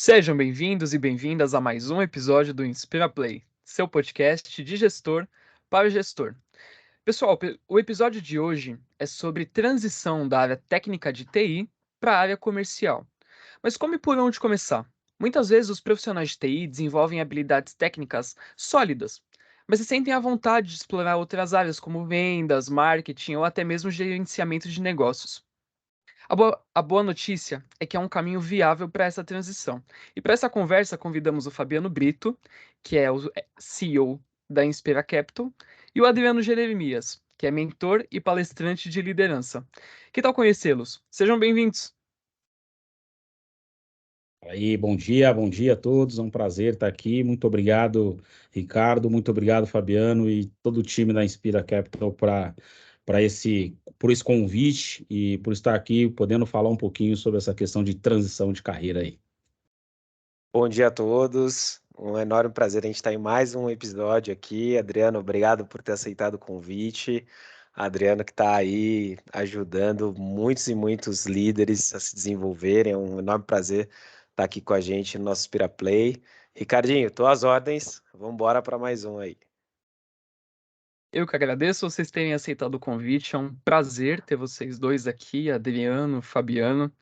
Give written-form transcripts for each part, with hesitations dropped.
Sejam bem-vindos e bem-vindas a mais um episódio do Inspira Play, seu podcast de gestor para gestor. Pessoal, o episódio de hoje é sobre transição da área técnica de TI para a área comercial. Mas como e por onde começar? Muitas vezes os profissionais de TI desenvolvem habilidades técnicas sólidas, mas se sentem à vontade de explorar outras áreas como vendas, marketing ou até mesmo gerenciamento de negócios. A boa notícia é que é um caminho viável para essa transição. E para essa conversa, convidamos o Fabiano Brito, que é o CEO da Inspira Capital, e o Adriano Jeremias, que é mentor e palestrante de liderança. Que tal conhecê-los? Sejam bem-vindos. Aí, bom dia a todos, é um prazer estar aqui. Muito obrigado, Ricardo, muito obrigado, Fabiano e todo o time da Inspira Capital por esse convite e por estar aqui podendo falar um pouquinho sobre essa questão de transição de carreira aí. Bom dia a todos. Um enorme prazer a gente estar em mais um episódio aqui. Adriano, obrigado por ter aceitado o convite. Adriano que está aí ajudando muitos e muitos líderes a se desenvolverem. É um enorme prazer estar aqui com a gente no nosso Inspira Play. Ricardinho, tô às ordens. Vamos embora para mais um aí. Eu que agradeço vocês terem aceitado o convite. É um prazer ter vocês dois aqui, Adriano, Fabiano.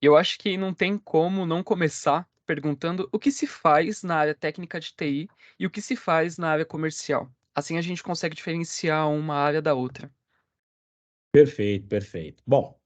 Eu acho que não tem como não começar perguntando o que se faz na área técnica de TI e o que se faz na área comercial. Assim a gente consegue diferenciar uma área da outra. Perfeito, perfeito. Bom,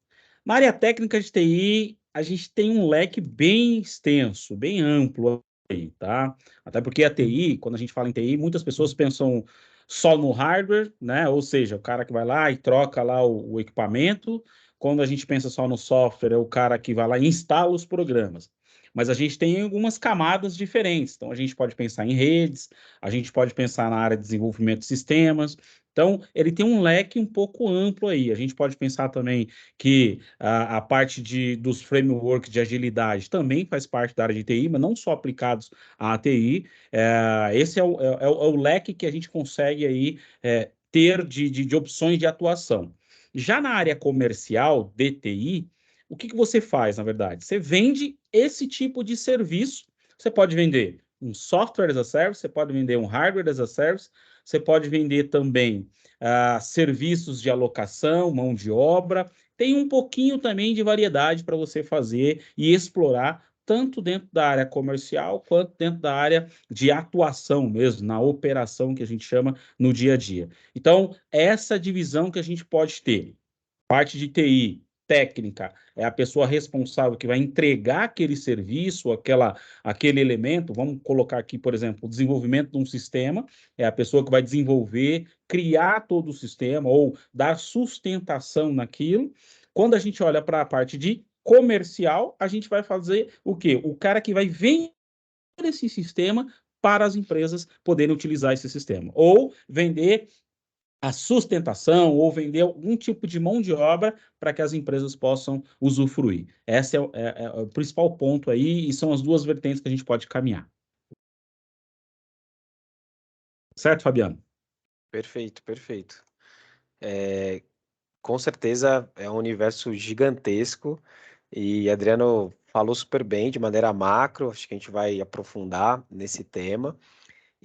na área técnica de TI, a gente tem um leque bem extenso, bem amplo aí, tá? Até porque a TI, quando a gente fala em TI, muitas pessoas pensam só no hardware, né? Ou seja, o cara que vai lá e troca lá o equipamento. Quando a gente pensa só no software, é o cara que vai lá e instala os programas. Mas a gente tem algumas camadas diferentes. Então, a gente pode pensar em redes, a gente pode pensar na área de desenvolvimento de sistemas. Então, ele tem um leque um pouco amplo aí. A gente pode pensar também que a parte dos frameworks de agilidade também faz parte da área de TI, mas não só aplicados à TI. Esse é o leque que a gente consegue aí ter de opções de atuação. Já na área comercial de TI, o que você faz, na verdade? Você vende esse tipo de serviço. Você pode vender um software as a service, você pode vender um hardware as a service, você pode vender também serviços de alocação, mão de obra. Tem um pouquinho também de variedade para você fazer e explorar, tanto dentro da área comercial quanto dentro da área de atuação mesmo, na operação que a gente chama no dia a dia. Então, essa divisão que a gente pode ter. Parte de TI, técnica, é a pessoa responsável que vai entregar aquele serviço, aquele elemento. Vamos colocar aqui, por exemplo, o desenvolvimento de um sistema, é a pessoa que vai desenvolver, criar todo o sistema ou dar sustentação naquilo. Quando a gente olha para a parte de comercial, a gente vai fazer o quê? O cara que vai vender esse sistema para as empresas poderem utilizar esse sistema. Ou vender a sustentação ou vender algum tipo de mão de obra para que as empresas possam usufruir. Esse é o principal ponto aí e são as duas vertentes que a gente pode caminhar. Certo, Fabiano? Perfeito, perfeito. Com certeza é um universo gigantesco e Adriano falou super bem de maneira macro. Acho que a gente vai aprofundar nesse tema.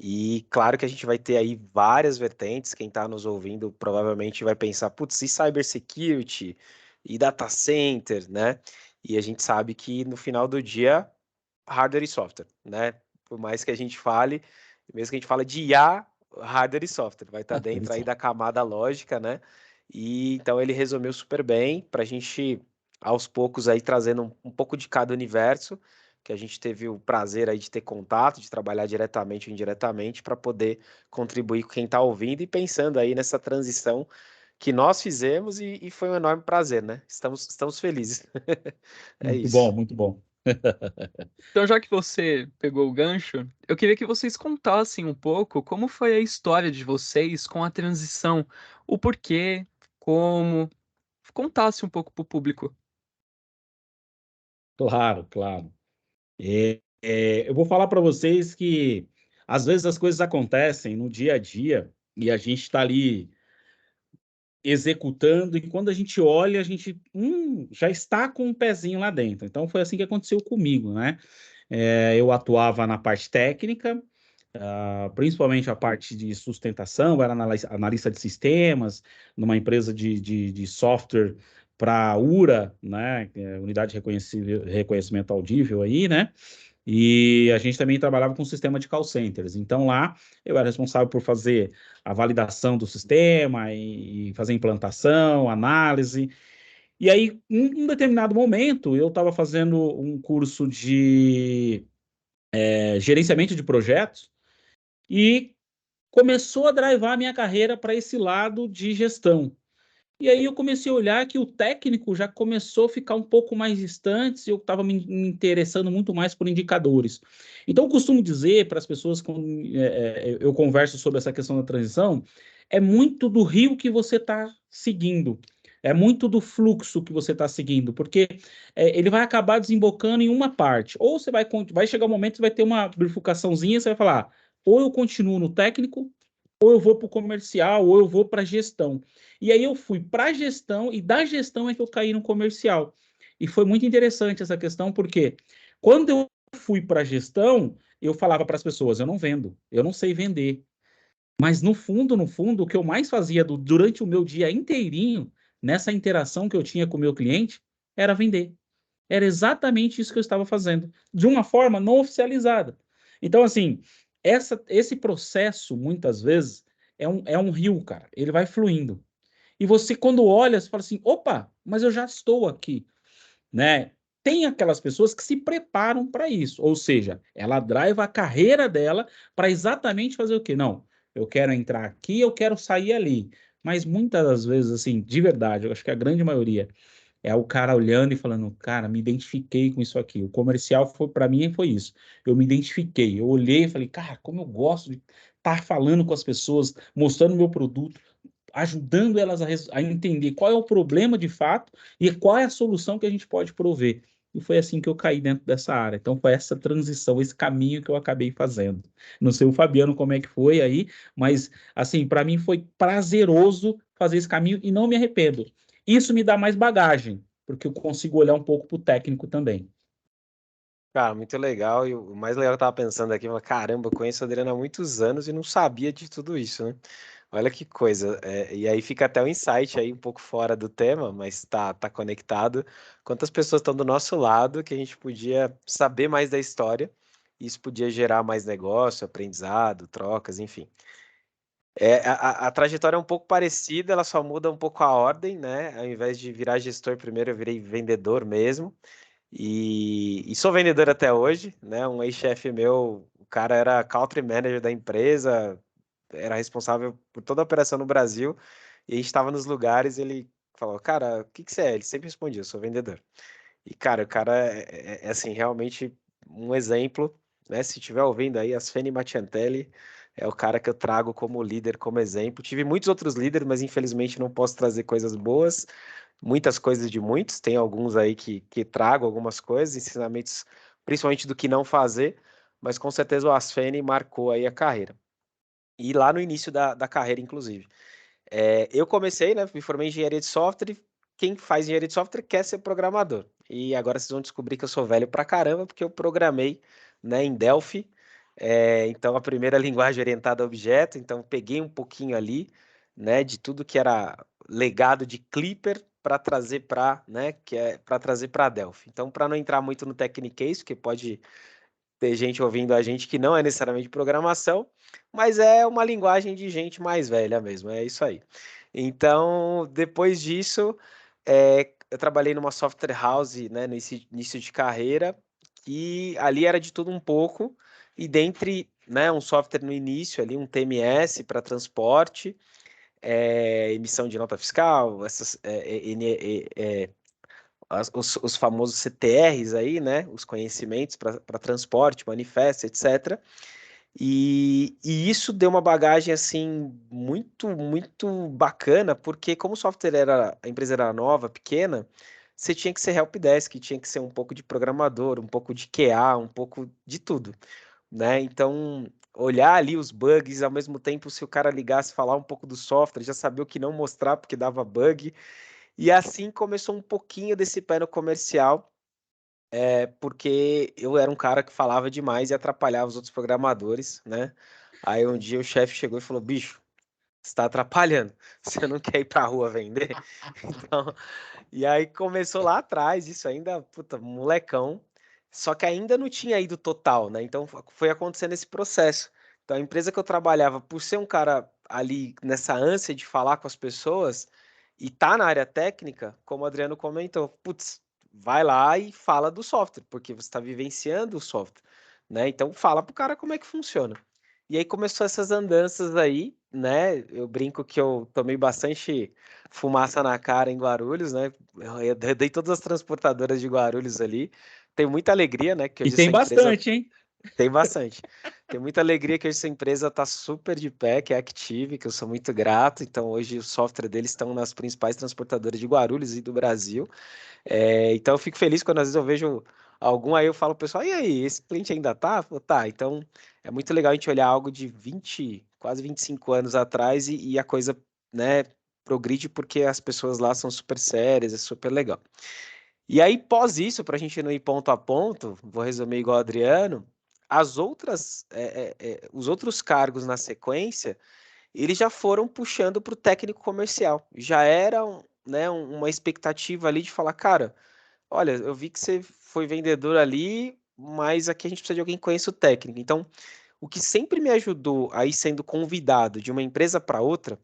E claro que a gente vai ter aí várias vertentes. Quem está nos ouvindo provavelmente vai pensar, putz, e cybersecurity, e data center, né? E a gente sabe que no final do dia, hardware e software, né? Por mais que a gente fale, mesmo que a gente fale de IA, hardware e software, vai estar dentro aí da camada lógica, né? E então ele resumiu super bem para a gente, aos poucos, aí trazendo um pouco de cada universo que a gente teve o prazer aí de ter contato, de trabalhar diretamente ou indiretamente, para poder contribuir com quem está ouvindo e pensando aí nessa transição que nós fizemos e foi um enorme prazer, né? Estamos felizes. É Muito bom, isso. muito bom. Então, já que você pegou o gancho, eu queria que vocês contassem um pouco como foi a história de vocês com a transição, o porquê, como, contasse um pouco para o público. Claro, claro. Eu vou falar para vocês que às vezes as coisas acontecem no dia a dia e a gente está ali executando, e quando a gente olha, a gente já está com um pezinho lá dentro. Então foi assim que aconteceu comigo, né? eu atuava na parte técnica, principalmente a parte de sustentação, eu era analista de sistemas, numa empresa de software para a URA, né, Unidade de Reconhecimento Audível aí, né, e a gente também trabalhava com sistema de call centers. Então lá eu era responsável por fazer a validação do sistema e fazer implantação, análise. E aí, em um determinado momento, eu estava fazendo um curso de gerenciamento de projetos e começou a drivar a minha carreira para esse lado de gestão. E aí eu comecei a olhar que o técnico já começou a ficar um pouco mais distante e eu estava me interessando muito mais por indicadores. Então eu costumo dizer para as pessoas, quando eu converso sobre essa questão da transição, é muito do rio que você está seguindo, é muito do fluxo que você está seguindo, porque ele vai acabar desembocando em uma parte. Ou você vai chegar um momento que vai ter uma bifurcaçãozinha, você vai falar, ou eu continuo no técnico, ou eu vou para o comercial, ou eu vou para a gestão. E aí eu fui para a gestão, e da gestão é que eu caí no comercial. E foi muito interessante essa questão, porque quando eu fui para a gestão, eu falava para as pessoas, eu não vendo, eu não sei vender. Mas no fundo, o que eu mais fazia durante o meu dia inteirinho, nessa interação que eu tinha com o meu cliente, era vender. Era exatamente isso que eu estava fazendo, de uma forma não oficializada. Então, assim, esse processo, muitas vezes, é um rio, cara. Ele vai fluindo. E você, quando olha, você fala assim, opa, mas eu já estou aqui, né? Tem aquelas pessoas que se preparam para isso, ou seja, ela drive a carreira dela para exatamente fazer o quê? Não, eu quero entrar aqui, eu quero sair ali. Mas muitas das vezes, assim, de verdade, eu acho que a grande maioria é o cara olhando e falando, cara, me identifiquei com isso aqui. O comercial foi para mim foi isso. Eu me identifiquei, eu olhei e falei, cara, como eu gosto de estar falando com as pessoas, mostrando o meu produto, ajudando elas a entender qual é o problema de fato e qual é a solução que a gente pode prover. E foi assim que eu caí dentro dessa área. Então foi essa transição, esse caminho que eu acabei fazendo. Não sei o Fabiano como é que foi aí, mas assim, para mim foi prazeroso fazer esse caminho e não me arrependo. Isso me dá mais bagagem, porque eu consigo olhar um pouco para o técnico também. Cara, muito legal. E o mais legal que eu tava pensando aqui, eu falei, caramba, eu conheço a Adriana há muitos anos e não sabia de tudo isso, né? Olha que coisa. E aí fica até um insight aí um pouco fora do tema, mas tá conectado. Quantas pessoas estão do nosso lado que a gente podia saber mais da história, e isso podia gerar mais negócio, aprendizado, trocas, enfim. A trajetória é um pouco parecida, ela só muda um pouco a ordem, né? Ao invés de virar gestor primeiro, eu virei vendedor mesmo. E sou vendedor até hoje, né? Um ex-chefe meu, o cara era country manager da empresa, era responsável por toda a operação no Brasil, e a gente estava nos lugares, ele falou, cara, o que que você é? Ele sempre respondia, eu sou vendedor. E, cara, o cara é, assim, realmente um exemplo, né? Se estiver ouvindo aí, Asfeni Maciantelli é o cara que eu trago como líder, como exemplo. Tive muitos outros líderes, mas infelizmente não posso trazer coisas boas, muitas coisas de muitos, tem alguns aí que trago algumas coisas, ensinamentos, principalmente do que não fazer, mas com certeza o Asfeni marcou aí a carreira. E lá no início da carreira, inclusive. Eu comecei, né? Me formei em engenharia de software. Quem faz engenharia de software quer ser programador. E agora vocês vão descobrir que eu sou velho pra caramba, porque eu programei, né, em Delphi. Então, a primeira linguagem orientada a objeto. Então, peguei um pouquinho ali, né, de tudo que era legado de Clipper para trazer para, né, para trazer para Delphi. Então, para não entrar muito no Technicase, porque pode ter gente ouvindo a gente que não é necessariamente programação, mas é uma linguagem de gente mais velha mesmo, é isso aí. Então, depois disso, eu trabalhei numa software house, né, nesse início de carreira, que ali era de tudo um pouco, e dentre, né, um software no início ali, um TMS para transporte, emissão de nota fiscal, essas, os famosos CTRs aí, né? Os conhecimentos para transporte, manifesto, etc. E isso deu uma bagagem assim muito bacana, porque como o software a empresa era nova, pequena, você tinha que ser helpdesk, tinha que ser um pouco de programador, um pouco de QA, um pouco de tudo, né? Então, olhar ali os bugs, ao mesmo tempo, se o cara ligasse, falar um pouco do software, já sabia o que não mostrar porque dava bug. E assim começou um pouquinho desse pé no comercial, porque eu era um cara que falava demais e atrapalhava os outros programadores, né? Aí um dia o chefe chegou e falou: bicho, você está atrapalhando, você não quer ir para a rua vender? Então, e aí começou lá atrás, isso ainda, puta, molecão, só que ainda não tinha ido total, né? Então foi acontecendo esse processo. Então a empresa que eu trabalhava, por ser um cara ali nessa ânsia de falar com as pessoas e tá na área técnica, como o Adriano comentou, putz, vai lá e fala do software, porque você está vivenciando o software, né? Então fala pro cara como é que funciona. E aí começou essas andanças aí, né? Eu brinco que eu tomei bastante fumaça na cara em Guarulhos, né? Eu dei todas as transportadoras de Guarulhos ali. Tenho muita alegria, né? Que E hoje tem essa empresa bastante, hein? tem bastante. Tenho muita alegria que hoje essa empresa está super de pé, que é a Active, que eu sou muito grato. Então, hoje o software deles estão nas principais transportadoras de Guarulhos e do Brasil. Então, eu fico feliz quando às vezes eu vejo algum aí, eu falo, pessoal, e aí, esse cliente ainda tá? Eu falo, tá, então é muito legal a gente olhar algo de 20, quase 25 anos atrás e a coisa, né, progride porque as pessoas lá são super sérias, é super legal. E aí, pós isso, para a gente não ir ponto a ponto, vou resumir igual o Adriano, os outros cargos na sequência, eles já foram puxando para o técnico comercial. Já era, né, uma expectativa ali de falar, cara, olha, eu vi que você foi vendedor ali, mas aqui a gente precisa de alguém que conheça o técnico. Então, o que sempre me ajudou a ir sendo convidado de uma empresa para outra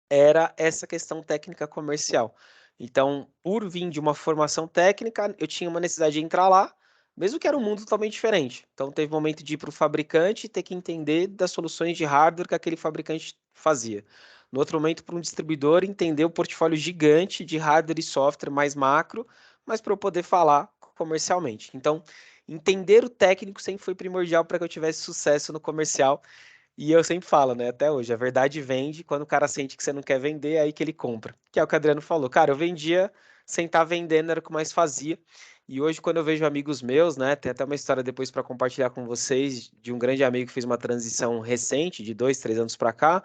era essa questão técnica comercial. Então, por vir de uma formação técnica, eu tinha uma necessidade de entrar lá, mesmo que era um mundo totalmente diferente. Então, teve momento de ir para o fabricante e ter que entender das soluções de hardware que aquele fabricante fazia. No outro momento, para um distribuidor, entender o portfólio gigante de hardware e software mais macro, mas para eu poder falar comercialmente. Então, entender o técnico sempre foi primordial para que eu tivesse sucesso no comercial e eu sempre falo, né, até hoje, a verdade vende quando o cara sente que você não quer vender, é aí que ele compra. Que é o que o Adriano falou. Cara, eu vendia sem estar vendendo, era o que mais fazia. E hoje, quando eu vejo amigos meus, né, tem até uma história depois para compartilhar com vocês de um grande amigo que fez uma transição recente, de 2, 3 anos para cá.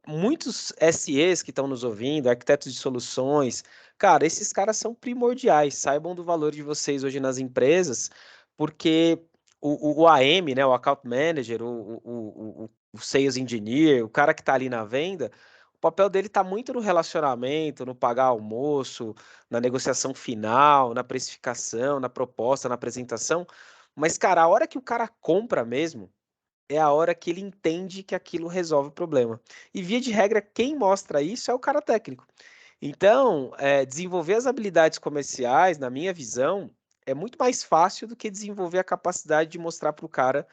Muitos SEs que estão nos ouvindo, arquitetos de soluções, cara, esses caras são primordiais. Saibam do valor de vocês hoje nas empresas, porque o AM, né, o Account Manager, o Sales Engineer, o cara que está ali na venda, o papel dele está muito no relacionamento, no pagar almoço, na negociação final, na precificação, na proposta, na apresentação. Mas, cara, a hora que o cara compra mesmo, é a hora que ele entende que aquilo resolve o problema. E via de regra, quem mostra isso é o cara técnico. Então, desenvolver as habilidades comerciais, na minha visão, é muito mais fácil do que desenvolver a capacidade de mostrar para o cara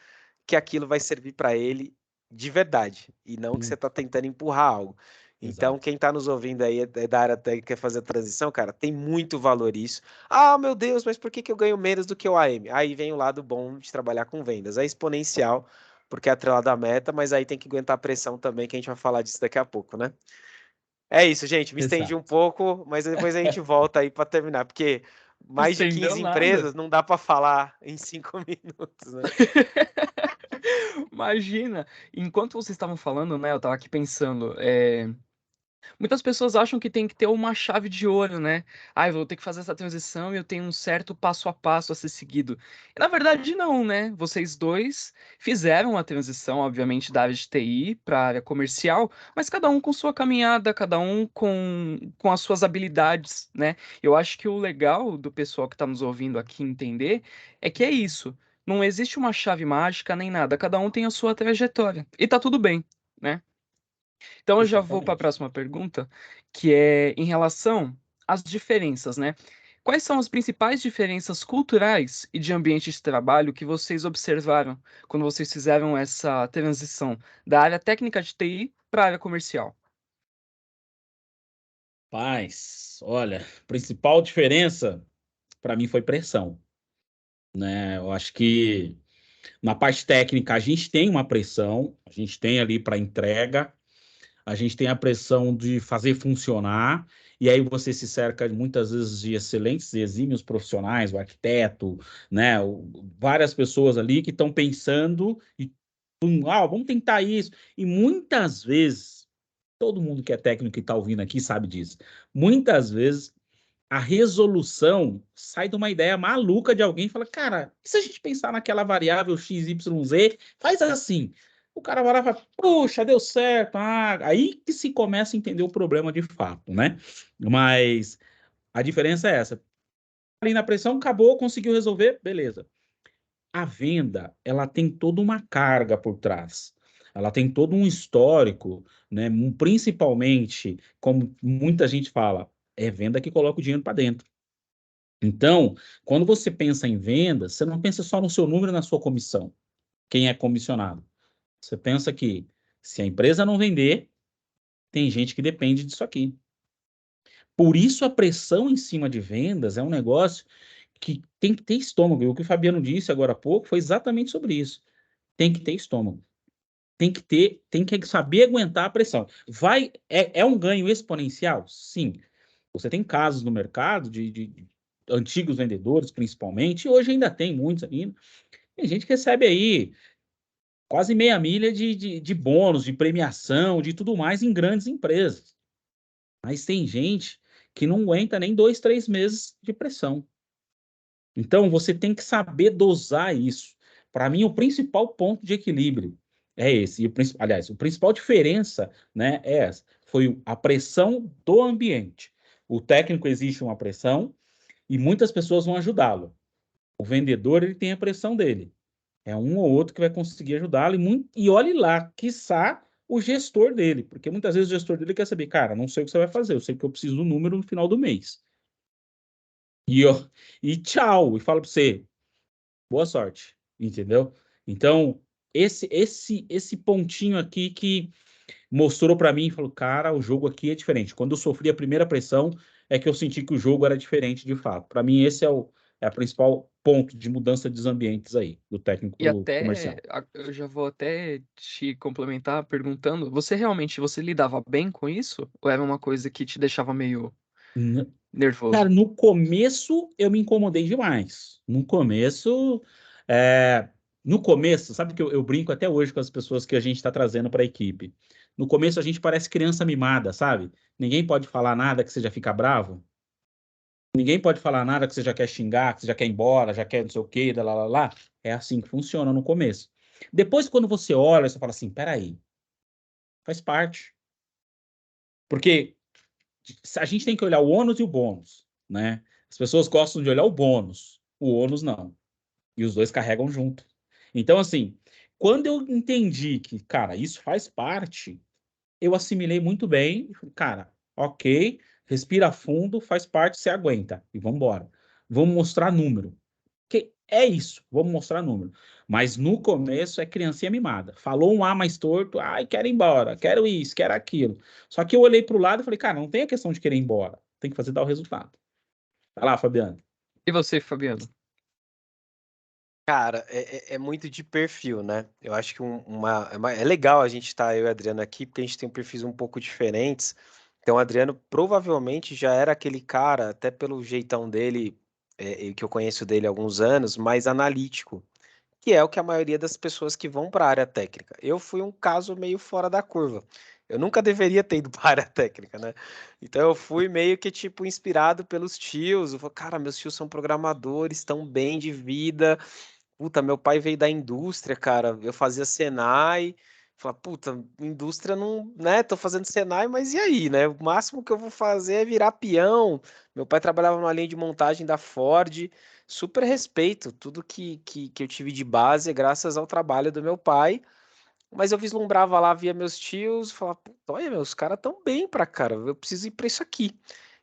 que aquilo vai servir para ele de verdade, e não que você está tentando empurrar algo. Então, Exato. quem está nos ouvindo aí é da área técnica, quer fazer a transição, cara, tem muito valor isso. Ah, meu Deus, mas por que que eu ganho menos do que o AM? Aí vem o lado bom de trabalhar com vendas. É exponencial, porque é atrelado à meta, mas aí tem que aguentar a pressão também, que a gente vai falar disso daqui a pouco, né? É isso, gente. Me estendi um Exato. pouco, mas depois a gente volta aí para terminar, porque mais de Estendeu 15 nada. empresas não dá para falar em 5 minutos, né? Imagina, enquanto vocês estavam falando, né, eu estava aqui pensando, muitas pessoas acham que tem que ter uma chave de ouro, né? Ah, eu vou ter que fazer essa transição e eu tenho um certo passo a passo a ser seguido. E na verdade não, né? Vocês dois fizeram a transição, obviamente, da área de TI para a área comercial, mas cada um com sua caminhada, cada um com as suas habilidades, né? Eu acho que o legal do pessoal que está nos ouvindo aqui entender é que é isso. Não existe uma chave mágica nem nada, cada um tem a sua trajetória. E tá tudo bem, né? Então eu já vou para a Exatamente. próxima pergunta, que é em relação às diferenças, né? Quais são as principais diferenças culturais e de ambiente de trabalho que vocês observaram quando vocês fizeram essa transição da área técnica de TI para a área comercial? Paz, olha, a principal diferença para mim foi pressão, né? Eu acho que na parte técnica a gente tem uma pressão, a gente tem ali para entrega, a gente tem a pressão de fazer funcionar, e aí você se cerca muitas vezes de excelentes e exímios profissionais, o arquiteto, né? Várias pessoas ali que estão pensando e vamos tentar isso. E muitas vezes, todo mundo que é técnico e está ouvindo aqui sabe disso. Muitas vezes a resolução sai de uma ideia maluca de alguém e fala, cara, e se a gente pensar naquela variável x, y, z, faz assim. O cara vai lá e fala, puxa, deu certo. Ah, aí que se começa a entender o problema de fato, né? Mas a diferença é essa. Ali na pressão, acabou, conseguiu resolver, beleza. A venda, ela tem toda uma carga por trás. Ela tem todo um histórico, né? Principalmente, como muita gente fala, é venda que coloca o dinheiro para dentro. Então, quando você pensa em venda, você não pensa só no seu número e na sua comissão, quem é comissionado. Você pensa que se a empresa não vender, tem gente que depende disso aqui. Por isso a pressão em cima de vendas é um negócio que tem que ter estômago. E o que o Fabiano disse agora há pouco foi exatamente sobre isso. Tem que ter estômago. Tem que saber aguentar a pressão. É um ganho exponencial? Sim. Você tem casos no mercado de antigos vendedores, principalmente, e hoje ainda tem muitos ainda. Tem gente que recebe aí quase meia milha de bônus, de premiação, de tudo mais em grandes empresas. Mas tem gente que não aguenta nem 2, 3 meses de pressão. Então, você tem que saber dosar isso. Para mim, o principal ponto de equilíbrio é esse. Aliás, a principal diferença, né, é essa. Foi a pressão do ambiente. O técnico existe uma pressão e muitas pessoas vão ajudá-lo. O vendedor, ele tem a pressão dele. É um ou outro que vai conseguir ajudá-lo. E olhe lá, quiçá o gestor dele. Porque muitas vezes o gestor dele quer saber, cara, não sei o que você vai fazer, eu sei que eu preciso do número no final do mês. E tchau, e falo para você, boa sorte, entendeu? Então, esse pontinho aqui que mostrou para mim e falou, cara, o jogo aqui é diferente. Quando eu sofri a primeira pressão, é que eu senti que o jogo era diferente de fato. Para mim, esse é a principal ponto de mudança dos ambientes aí, do técnico E para o até, comercial. eu já vou até te complementar perguntando, você lidava bem com isso? Ou era uma coisa que te deixava meio N- Cara, nervoso? no começo eu me incomodei demais. É, no começo, sabe que eu brinco até hoje com as pessoas que a gente está trazendo para a equipe. No começo a gente parece criança mimada, sabe? Ninguém pode falar nada que você já fica bravo. Ninguém pode falar nada que você já quer xingar, que você já quer ir embora, já quer não sei o quê, lá. É assim que funciona no começo. Depois, quando você olha, você fala assim, peraí, faz parte. Porque a gente tem que olhar o ônus e o bônus, né? As pessoas gostam de olhar o bônus, o ônus não. E os dois carregam junto. Então, assim, quando eu entendi que, cara, isso faz parte, eu assimilei muito bem. E falei, cara, ok, respira fundo, faz parte, você aguenta. E vamos embora. Vamos mostrar número. Que é isso, vamos mostrar número. Mas no começo é criancinha mimada. Falou um A mais torto, ai, quero ir embora, quero isso, quero aquilo. Só que eu olhei para o lado e falei, cara, não tem a questão de querer ir embora, tem que fazer dar o resultado. Vai lá, Fabiano. E você, Fabiano? Cara, é muito de perfil, né? Eu acho que é legal a gente estar, eu e a Adriana aqui, porque a gente tem perfis um pouco diferentes. Então, o Adriano provavelmente já era aquele cara, até pelo jeitão dele, que eu conheço dele há alguns anos, mais analítico, que é o que a maioria das pessoas que vão para a área técnica. Eu fui um caso meio fora da curva. Eu nunca deveria ter ido para a área técnica, né? Então eu fui meio que tipo inspirado pelos tios. Eu falei, cara, meus tios são programadores, estão bem de vida. Puta, meu pai veio da indústria, cara. Eu fazia Senai. Falei, puta, indústria não, né? Tô fazendo Senai, mas e aí, né? O máximo que eu vou fazer é virar peão. Meu pai trabalhava numa linha de montagem da Ford. Super respeito. Tudo que eu tive de base é graças ao trabalho do meu pai. Mas eu vislumbrava lá, via meus tios, falava, puta, olha, meus caras tão bem pra cara. Eu preciso ir pra isso aqui.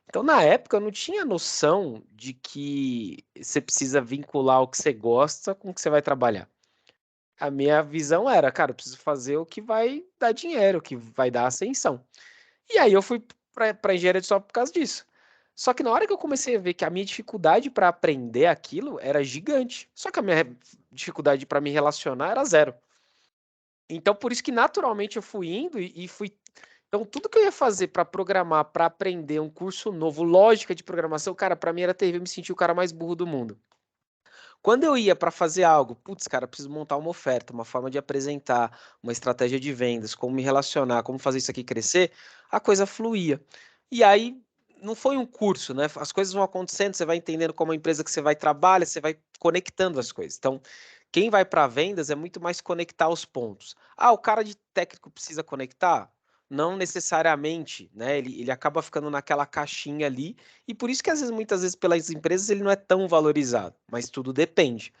Então, na época, eu não tinha noção de que você precisa vincular o que você gosta com o que você vai trabalhar. A minha visão era, cara, eu preciso fazer o que vai dar dinheiro, o que vai dar ascensão. E aí eu fui para engenharia de software por causa disso. Só que na hora que eu comecei a ver que a minha dificuldade para aprender aquilo era gigante, só que a minha dificuldade para me relacionar era zero. Então, por isso que naturalmente eu fui indo e fui. Então, tudo que eu ia fazer para programar, para aprender um curso novo, lógica de programação, cara, para mim era terrível, eu me senti o cara mais burro do mundo. Quando eu ia para fazer algo, putz, cara, preciso montar uma oferta, uma forma de apresentar, uma estratégia de vendas, como me relacionar, como fazer isso aqui crescer, a coisa fluía. E aí, não foi um curso, né? As coisas vão acontecendo, você vai entendendo como a empresa que você vai trabalhar, você vai conectando as coisas. Então, quem vai para vendas é muito mais conectar os pontos. Ah, o cara de técnico precisa conectar? Não necessariamente, né? Ele acaba ficando naquela caixinha ali, e por isso que às vezes, muitas vezes, pelas empresas, ele não é tão valorizado, mas tudo depende.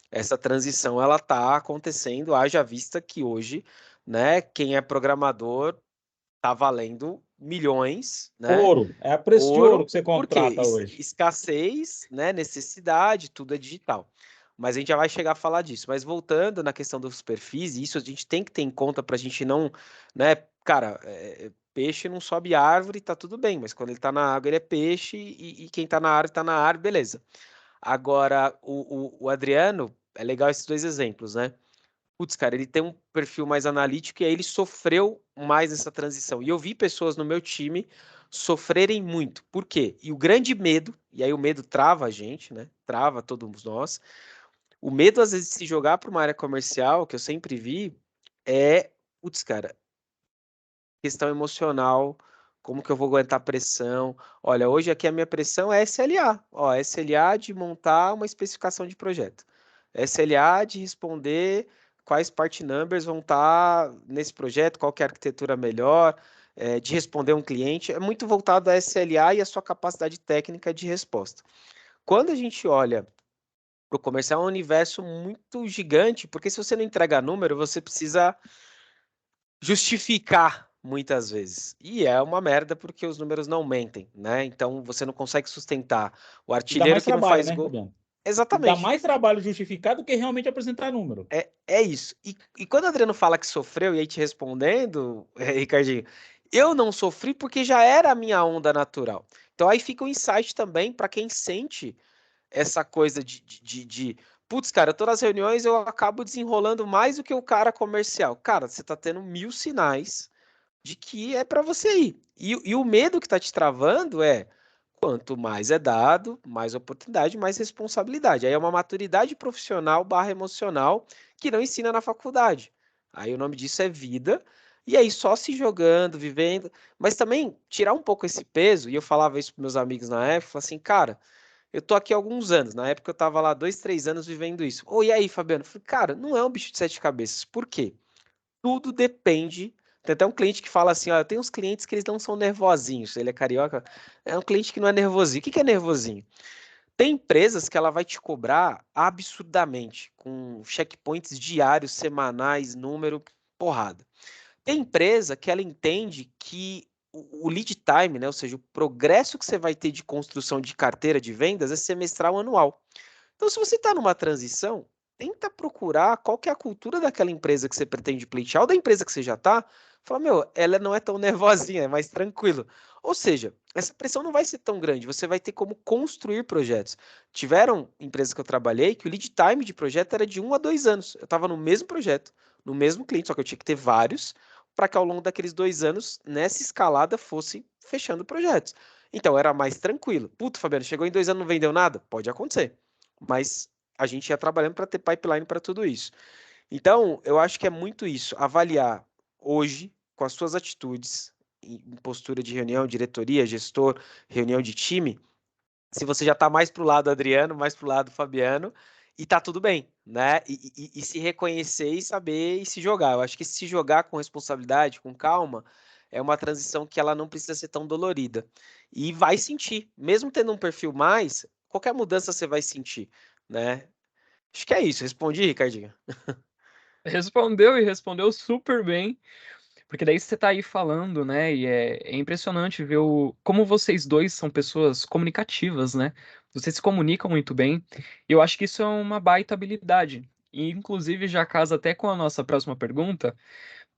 Essa transição ela está acontecendo, haja vista que hoje, né, quem é programador está valendo milhões, né? Ouro, é a preço de ouro Ouro, que você por quê? contrata hoje. Escassez, né? Necessidade, tudo é digital. Mas a gente já vai chegar a falar disso. Mas voltando na questão dos perfis, isso a gente tem que ter em conta para a gente não, né? Cara, peixe não sobe árvore, tá tudo bem, mas quando ele tá na água, ele é peixe, e quem tá na árvore, tá na árvore, beleza. Agora, o Adriano, é legal esses dois exemplos, né? Putz, cara, ele tem um perfil mais analítico e aí ele sofreu mais nessa transição. E eu vi pessoas no meu time sofrerem muito. Por quê? E o grande medo, e aí o medo trava a gente, né? Trava todos nós. O medo, às vezes, de se jogar para uma área comercial, que eu sempre vi, é, putz, cara, questão emocional, como que eu vou aguentar pressão? Olha, hoje aqui a minha pressão é SLA. Ó, SLA de montar uma especificação de projeto. SLA de responder quais part numbers vão estar nesse projeto, qual que é a arquitetura melhor, de responder um cliente. É muito voltado a SLA e a sua capacidade técnica de resposta. Quando a gente olha para o comercial, é um universo muito gigante, porque se você não entrega número, você precisa justificar muitas vezes. E é uma merda porque os números não mentem, né? Então você não consegue sustentar o E dá artilheiro mais que não trabalho, faz né, gol. Fabiano? E dá Exatamente. mais trabalho justificar do que realmente apresentar número. É isso. E quando o Adriano fala que sofreu, e aí te respondendo, Ricardinho, eu não sofri porque já era a minha onda natural. Então aí fica o insight também para quem sente essa coisa putz, cara, eu tô nas reuniões, eu acabo desenrolando mais do que o cara comercial. Cara, você tá tendo 1000 sinais de que é para você ir. E o medo que está te travando é quanto mais é dado, mais oportunidade, mais responsabilidade. Aí é uma maturidade profissional barra emocional que não ensina na faculdade. Aí o nome disso é vida. E aí só se jogando, vivendo, mas também tirar um pouco esse peso, e eu falava isso para meus amigos na época, assim, cara, eu tô aqui há alguns anos, na época eu tava lá 2, 3 anos vivendo isso. Ô, e aí, Fabiano? Eu falei, cara, não é um bicho de sete cabeças. Por quê? Tudo depende. Tem até um cliente que fala assim: ó, eu tenho uns clientes que eles não são nervosinhos. Ele é carioca. É um cliente que não é nervosinho. O que que é nervosinho? Tem empresas que ela vai te cobrar absurdamente, com checkpoints diários, semanais, número, porrada. Tem empresa que ela entende que o lead time, né, ou seja, o progresso que você vai ter de construção de carteira de vendas é semestral ou anual. Então, se você está numa transição, tenta procurar qual que é a cultura daquela empresa que você pretende pleitear, ou da empresa que você já está. Fala, meu, ela não é tão nervosinha, é mais tranquilo. Ou seja, essa pressão não vai ser tão grande, você vai ter como construir projetos. Tiveram empresas que eu trabalhei que o lead time de projeto era de 1 a 2 anos. Eu estava no mesmo projeto, no mesmo cliente, só que eu tinha que ter vários, para que ao longo daqueles 2 anos, nessa escalada, fosse fechando projetos. Então, era mais tranquilo. Puto, Fabiano, chegou em 2 anos e não vendeu nada? Pode acontecer, mas a gente ia trabalhando para ter pipeline para tudo isso. Então, eu acho que é muito isso, avaliar hoje, com as suas atitudes, em postura de reunião, diretoria, gestor, reunião de time, se você já está mais para o lado Adriano, mais para o lado Fabiano, e tá tudo bem, né? E se reconhecer e saber e se jogar. Eu acho que se jogar com responsabilidade, com calma, é uma transição que ela não precisa ser tão dolorida. E vai sentir, mesmo tendo um perfil mais, qualquer mudança você vai sentir, né? Acho que é isso. Respondi, Ricardinho? Respondeu e respondeu super bem. Porque daí você tá aí falando, né? E é impressionante ver como vocês dois são pessoas comunicativas, né? Vocês se comunicam muito bem. E eu acho que isso é uma baita habilidade. E, inclusive, já casa até com a nossa próxima pergunta,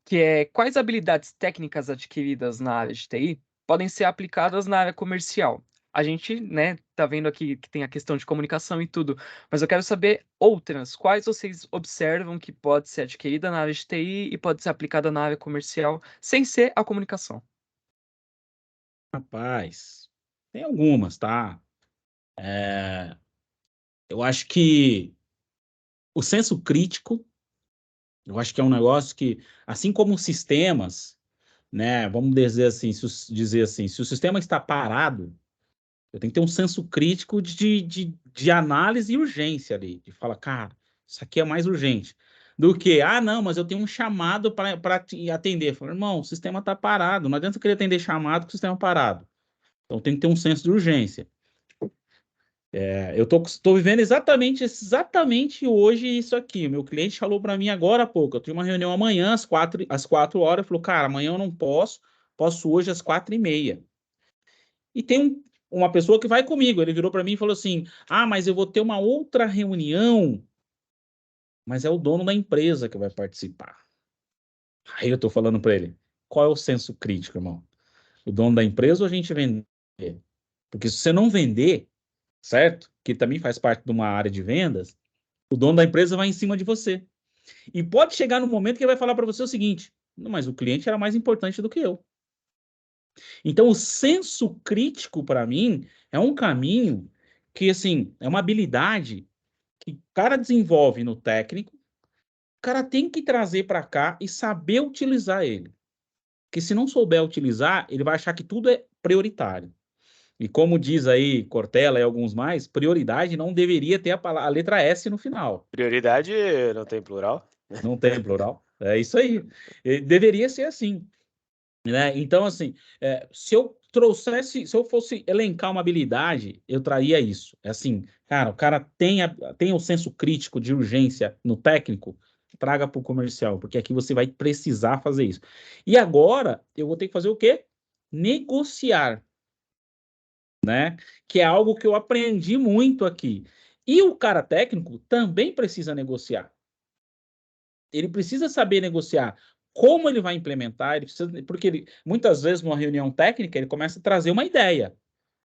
que é quais habilidades técnicas adquiridas na área de TI podem ser aplicadas na área comercial? A gente, né, tá vendo aqui que tem a questão de comunicação e tudo, mas eu quero saber outras, quais vocês observam que pode ser adquirida na área de TI e pode ser aplicada na área comercial, sem ser a comunicação. Rapaz, tem algumas, tá? Eu acho que o senso crítico, eu acho que é um negócio que, assim como sistemas, né? Vamos dizer assim, se o sistema está parado, eu tenho que ter um senso crítico de análise e urgência ali, de falar, cara, isso aqui é mais urgente. Do que, não, mas eu tenho um chamado para te atender. Falo, irmão, o sistema está parado, não adianta eu querer atender chamado com o sistema parado. Então tem que ter um senso de urgência. Eu tô vivendo exatamente hoje isso aqui. O meu cliente falou para mim agora há pouco. Eu tenho uma reunião amanhã às 4 horas. Falou, cara, amanhã eu não posso hoje às 4h30. E tem uma pessoa que vai comigo. Ele virou para mim e falou assim: mas eu vou ter uma outra reunião, mas é o dono da empresa que vai participar. Aí eu tô falando para ele: qual é o senso crítico, irmão? O dono da empresa ou a gente vender? Porque se você não vender, certo? Que também faz parte de uma área de vendas, o dono da empresa vai em cima de você. E pode chegar no momento que ele vai falar para você o seguinte: não, mas o cliente era mais importante do que eu. Então, o senso crítico, para mim, é um caminho que, assim, é uma habilidade que o cara desenvolve no técnico, o cara tem que trazer para cá e saber utilizar ele. Porque se não souber utilizar, ele vai achar que tudo é prioritário. E como diz aí Cortella e alguns mais, prioridade não deveria ter a letra S no final. Prioridade não tem plural? Não tem plural. É isso aí. Deveria ser assim, né? Então, assim, se eu fosse elencar uma habilidade, eu traria isso. É assim, cara, o cara tem o senso crítico de urgência no técnico, traga para o comercial, porque aqui você vai precisar fazer isso. E agora, eu vou ter que fazer o quê? Negociar, né? Que é algo que eu aprendi muito aqui. E o cara técnico também precisa negociar. Ele precisa saber negociar como ele vai implementar, porque muitas vezes numa reunião técnica ele começa a trazer uma ideia.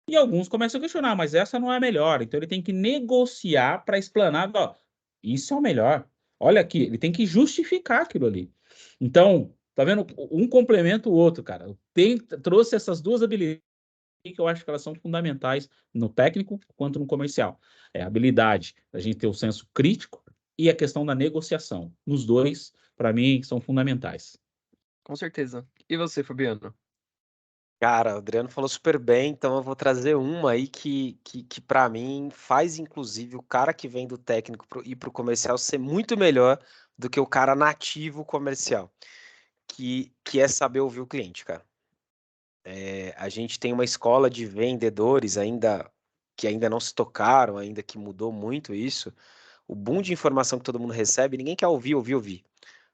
E alguns começam a questionar, mas essa não é a melhor. Então ele tem que negociar para explanar, ó, isso é o melhor. Olha aqui, ele tem que justificar aquilo ali. Então, tá vendo? Um complementa o outro, cara. Trouxe essas duas habilidades que eu acho que elas são fundamentais no técnico quanto no comercial. É a habilidade da gente ter o senso crítico e a questão da negociação. Nos dois, para mim, são fundamentais. Com certeza. E você, Fabiano? Cara, o Adriano falou super bem, então eu vou trazer uma aí que para mim faz, inclusive, o cara que vem do técnico ir para o comercial ser muito melhor do que o cara nativo comercial, que é saber ouvir o cliente, cara. A gente tem uma escola de vendedores que ainda não se tocaram, ainda que mudou muito isso. O boom de informação que todo mundo recebe, ninguém quer ouvir, ouvir, ouvir.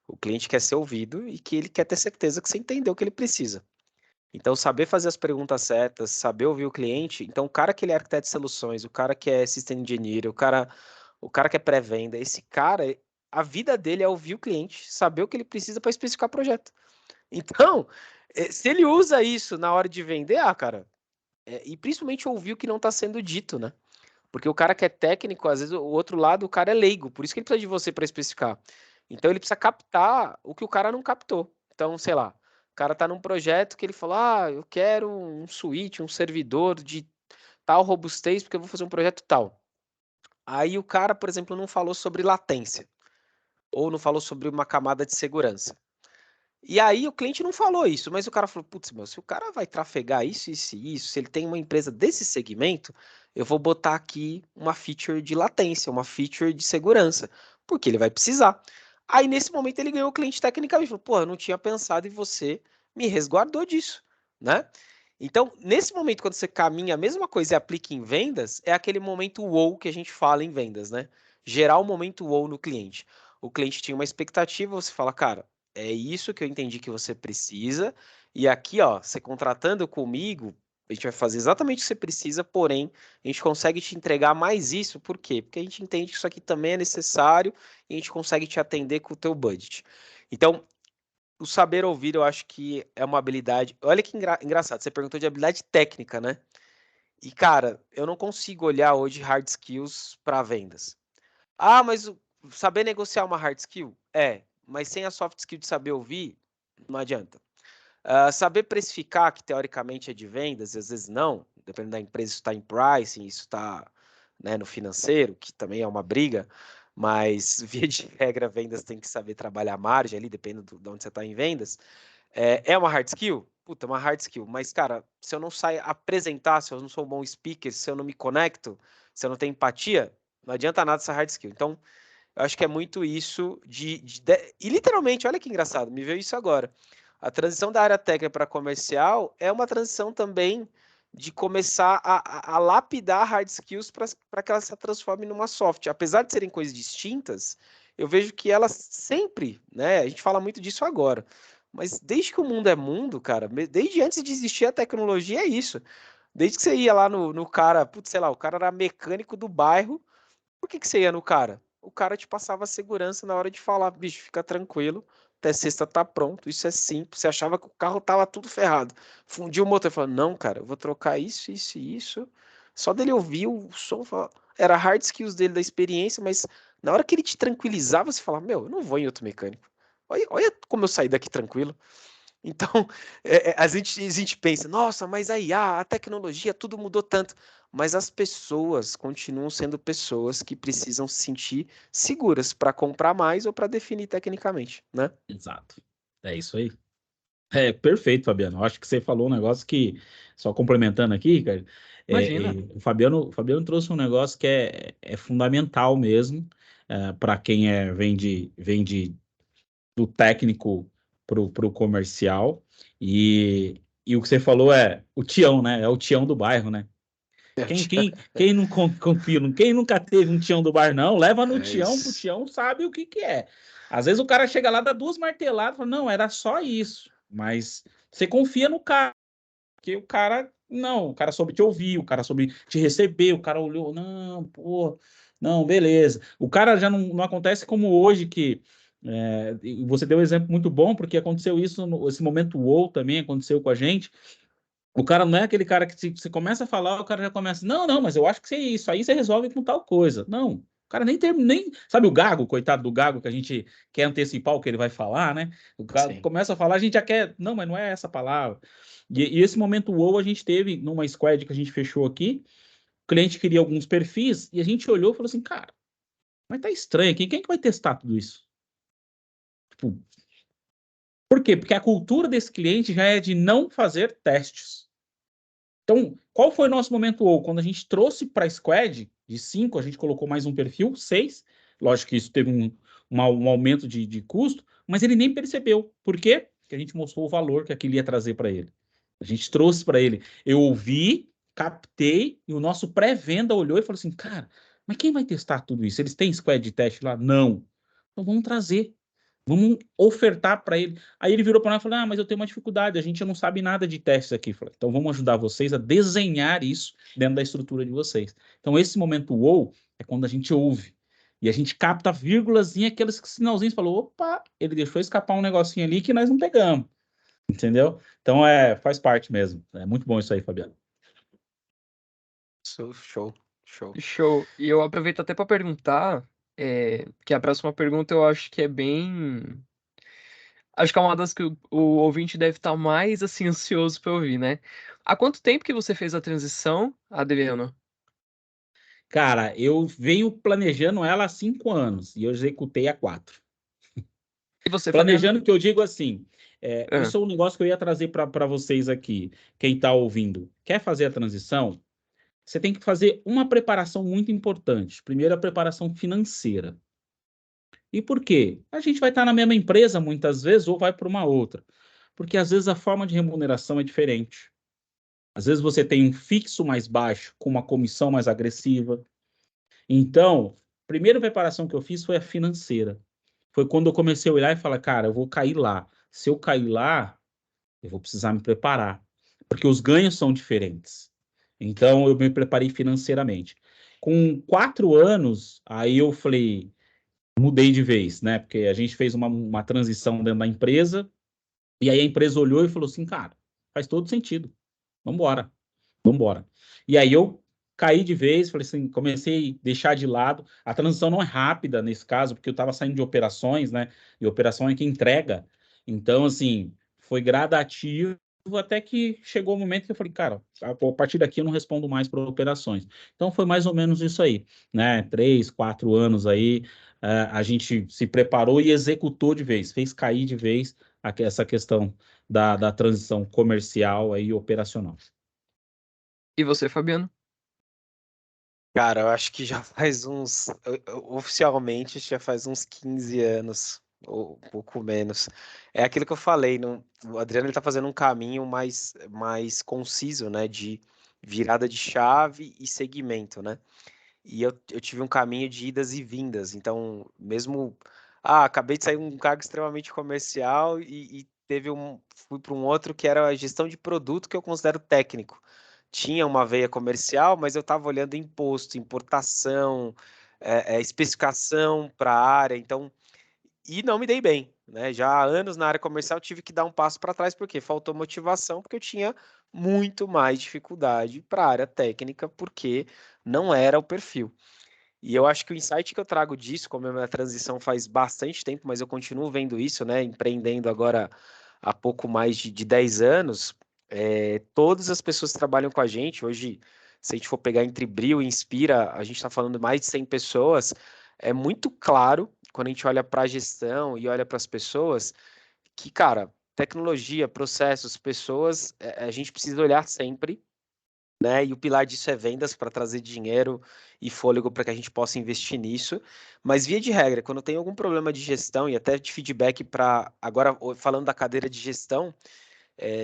O cliente quer ser ouvido e que ele quer ter certeza que você entendeu o que ele precisa. Então, saber fazer as perguntas certas, saber ouvir o cliente. Então, o cara que ele é arquiteto de soluções, o cara que é system engineer, o cara que é pré-venda, esse cara, a vida dele é ouvir o cliente, saber o que ele precisa para especificar projeto. Então, se ele usa isso na hora de vender, cara, e principalmente ouvir o que não está sendo dito, né? Porque o cara que é técnico, às vezes o outro lado, o cara é leigo, por isso que ele precisa de você para especificar. Então ele precisa captar o que o cara não captou. Então, sei lá, o cara tá num projeto que ele falou: eu quero um switch, um servidor de tal robustez, porque eu vou fazer um projeto tal. Aí o cara, por exemplo, não falou sobre latência, ou não falou sobre uma camada de segurança. E aí o cliente não falou isso, mas o cara falou, putz, meu, se o cara vai trafegar isso, se ele tem uma empresa desse segmento, eu vou botar aqui uma feature de latência, uma feature de segurança, porque ele vai precisar. Aí nesse momento ele ganhou o cliente tecnicamente, falou, pô, eu não tinha pensado e você me resguardou disso, né? Então, nesse momento, quando você caminha a mesma coisa e aplica em vendas, é aquele momento wow que a gente fala em vendas, né? Gerar o momento wow no cliente. O cliente tinha uma expectativa, você fala, cara, é isso que eu entendi que você precisa. E aqui, ó, você contratando comigo, a gente vai fazer exatamente o que você precisa, porém, a gente consegue te entregar mais isso. Por quê? Porque a gente entende que isso aqui também é necessário e a gente consegue te atender com o teu budget. Então, o saber ouvir, eu acho que é uma habilidade. Olha que engraçado, você perguntou de habilidade técnica, né? E, cara, eu não consigo olhar hoje hard skills para vendas. Mas saber negociar uma hard skill? Mas sem a soft skill de saber ouvir, não adianta. Saber precificar, que teoricamente é de vendas, e às vezes não, dependendo da empresa, isso está em pricing, isso está, né, no financeiro, que também é uma briga, mas via de regra, vendas tem que saber trabalhar a margem ali, dependendo de onde você está em vendas. É uma hard skill? Puta, é uma hard skill. Mas, cara, se eu não saio apresentar, se eu não sou um bom speaker, se eu não me conecto, se eu não tenho empatia, não adianta nada essa hard skill. Então, eu acho que é muito isso E literalmente, olha que engraçado, me veio isso agora. A transição da área técnica para comercial é uma transição também de começar a lapidar hard skills para que ela se transforme numa soft. Apesar de serem coisas distintas, eu vejo que elas sempre, né? A gente fala muito disso agora. Mas desde que o mundo é mundo, cara, desde antes de existir a tecnologia, é isso. Desde que você ia lá no cara, putz, sei lá, o cara era mecânico do bairro, por que você ia no cara? O cara te passava segurança na hora de falar, bicho, fica tranquilo, até sexta tá pronto, isso é simples. Você achava que o carro tava tudo ferrado. Fundiu o motor, falou, não, cara, eu vou trocar isso, isso e isso. Só dele ouvir o som, era hard skills dele, da experiência, mas na hora que ele te tranquilizava, você falava, meu, eu não vou em outro mecânico. Olha como eu saí daqui tranquilo. Então, a gente pensa, nossa, mas a IA, a tecnologia, tudo mudou tanto. Mas as pessoas continuam sendo pessoas que precisam se sentir seguras para comprar mais ou para definir tecnicamente, né? Exato. É isso aí. É perfeito, Fabiano. Eu acho que você falou um negócio que, só complementando aqui, cara, Imagina. o Fabiano trouxe um negócio que é fundamental mesmo, para quem vem do técnico pro comercial. E o que você falou é o Tião, né? É o Tião do bairro, né? Quem não confia, quem nunca teve um Tião do bairro, não, leva no É Tião, pro isso. Tião sabe o que que é. Às vezes o cara chega lá, dá duas marteladas, fala, não, era só isso. Mas você confia no cara, porque o cara soube te ouvir, o cara soube te receber, o cara olhou, não, pô, não, beleza. O cara já não acontece como hoje, que e você deu um exemplo muito bom, porque aconteceu isso, esse momento wow também aconteceu com a gente. O cara não é aquele cara que se você começa a falar, o cara já começa, não, não, mas eu acho que isso aí você resolve com tal coisa. Não, o cara nem, sabe o Gago, coitado do Gago, que a gente quer antecipar o que ele vai falar, né? O cara Sim. começa a falar, a gente já quer, não, mas não é essa palavra. E esse momento wow a gente teve numa squad que a gente fechou aqui, o cliente queria alguns perfis, e a gente olhou e falou assim, cara, mas tá estranho aqui, quem que vai testar tudo isso? Tipo, por quê? Porque a cultura desse cliente já é de não fazer testes. Então, qual foi o nosso momento ou? Quando a gente trouxe para a squad, de 5, a gente colocou mais um perfil, 6. Lógico que isso teve um aumento de custo, mas ele nem percebeu. Por quê? Porque a gente mostrou o valor que aquilo ia trazer para ele. A gente trouxe para ele. Eu ouvi, captei, e o nosso pré-venda olhou e falou assim, cara, mas quem vai testar tudo isso? Eles têm squad de teste lá? Não. Então vamos trazer. Vamos ofertar para ele. Aí ele virou para nós e falou: ah, mas eu tenho uma dificuldade, a gente não sabe nada de testes aqui. Falei, então vamos ajudar vocês a desenhar isso dentro da estrutura de vocês. Então, esse momento wow é quando a gente ouve. E a gente capta a vírgulazinha, aqueles sinalzinhos, falou: opa, ele deixou escapar um negocinho ali que nós não pegamos. Entendeu? Então faz parte mesmo. É muito bom isso aí, Fabiano. Show, show. Show. E eu aproveito até para perguntar, que a próxima pergunta eu acho que é bem. Acho que é uma das que o ouvinte deve estar mais assim ansioso para ouvir, né? Há quanto tempo que você fez a transição, Adriano? Cara, eu venho planejando ela há 5 anos e eu executei há 4. E você, Fabiano? Planejando que eu digo assim, Ah, isso é um negócio que eu ia trazer para vocês aqui, quem está ouvindo. Quer fazer a transição? Você tem que fazer uma preparação muito importante. Primeiro, a preparação financeira. E por quê? A gente vai estar na mesma empresa muitas vezes ou vai para uma outra. Porque às vezes a forma de remuneração é diferente. Às vezes você tem um fixo mais baixo com uma comissão mais agressiva. Então, a primeira preparação que eu fiz foi a financeira. Foi quando eu comecei a olhar e falar, cara, eu vou cair lá. Se eu cair lá, eu vou precisar me preparar, porque os ganhos são diferentes. Então, eu me preparei financeiramente. Com 4 anos, aí eu falei, mudei de vez, né? Porque a gente fez uma transição dentro da empresa, e aí a empresa olhou e falou assim, cara, faz todo sentido. Vamos embora, vamos embora. E aí eu caí de vez, falei assim, comecei a deixar de lado. A transição não é rápida nesse caso, porque eu estava saindo de operações, né? E operação é que entrega. Então, assim, foi gradativo até que chegou o momento que eu falei, cara, a partir daqui eu não respondo mais para operações. Então foi mais ou menos isso aí, né? 3, 4 anos aí, a gente se preparou e executou de vez, fez cair de vez essa questão da transição comercial e operacional. E você, Fabiano? Cara, eu acho que já faz oficialmente já faz uns 15 anos, ou um pouco menos. É aquilo que eu falei, o Adriano ele tá fazendo um caminho mais conciso, né, de virada de chave e segmento, né? E eu tive um caminho de idas e vindas, então mesmo, acabei de sair um cargo extremamente comercial e fui para um outro que era a gestão de produto que eu considero técnico. Tinha uma veia comercial, mas eu estava olhando imposto, importação, especificação para a área, então, e não me dei bem, né? Já há anos na área comercial tive que dar um passo para trás, porque faltou motivação, porque eu tinha muito mais dificuldade para a área técnica, porque não era o perfil. E eu acho que o insight que eu trago disso, como a minha transição faz bastante tempo, mas eu continuo vendo isso, né? Empreendendo agora há pouco mais de 10 anos, todas as pessoas que trabalham com a gente, hoje, se a gente for pegar entre Bril e Inspira, a gente está falando mais de 100 pessoas, é muito claro, quando a gente olha para a gestão e olha para as pessoas, que, cara, tecnologia, processos, pessoas, a gente precisa olhar sempre, né? E o pilar disso é vendas para trazer dinheiro e fôlego para que a gente possa investir nisso. Mas via de regra, quando tem algum problema de gestão e até de feedback para agora falando da cadeira de gestão,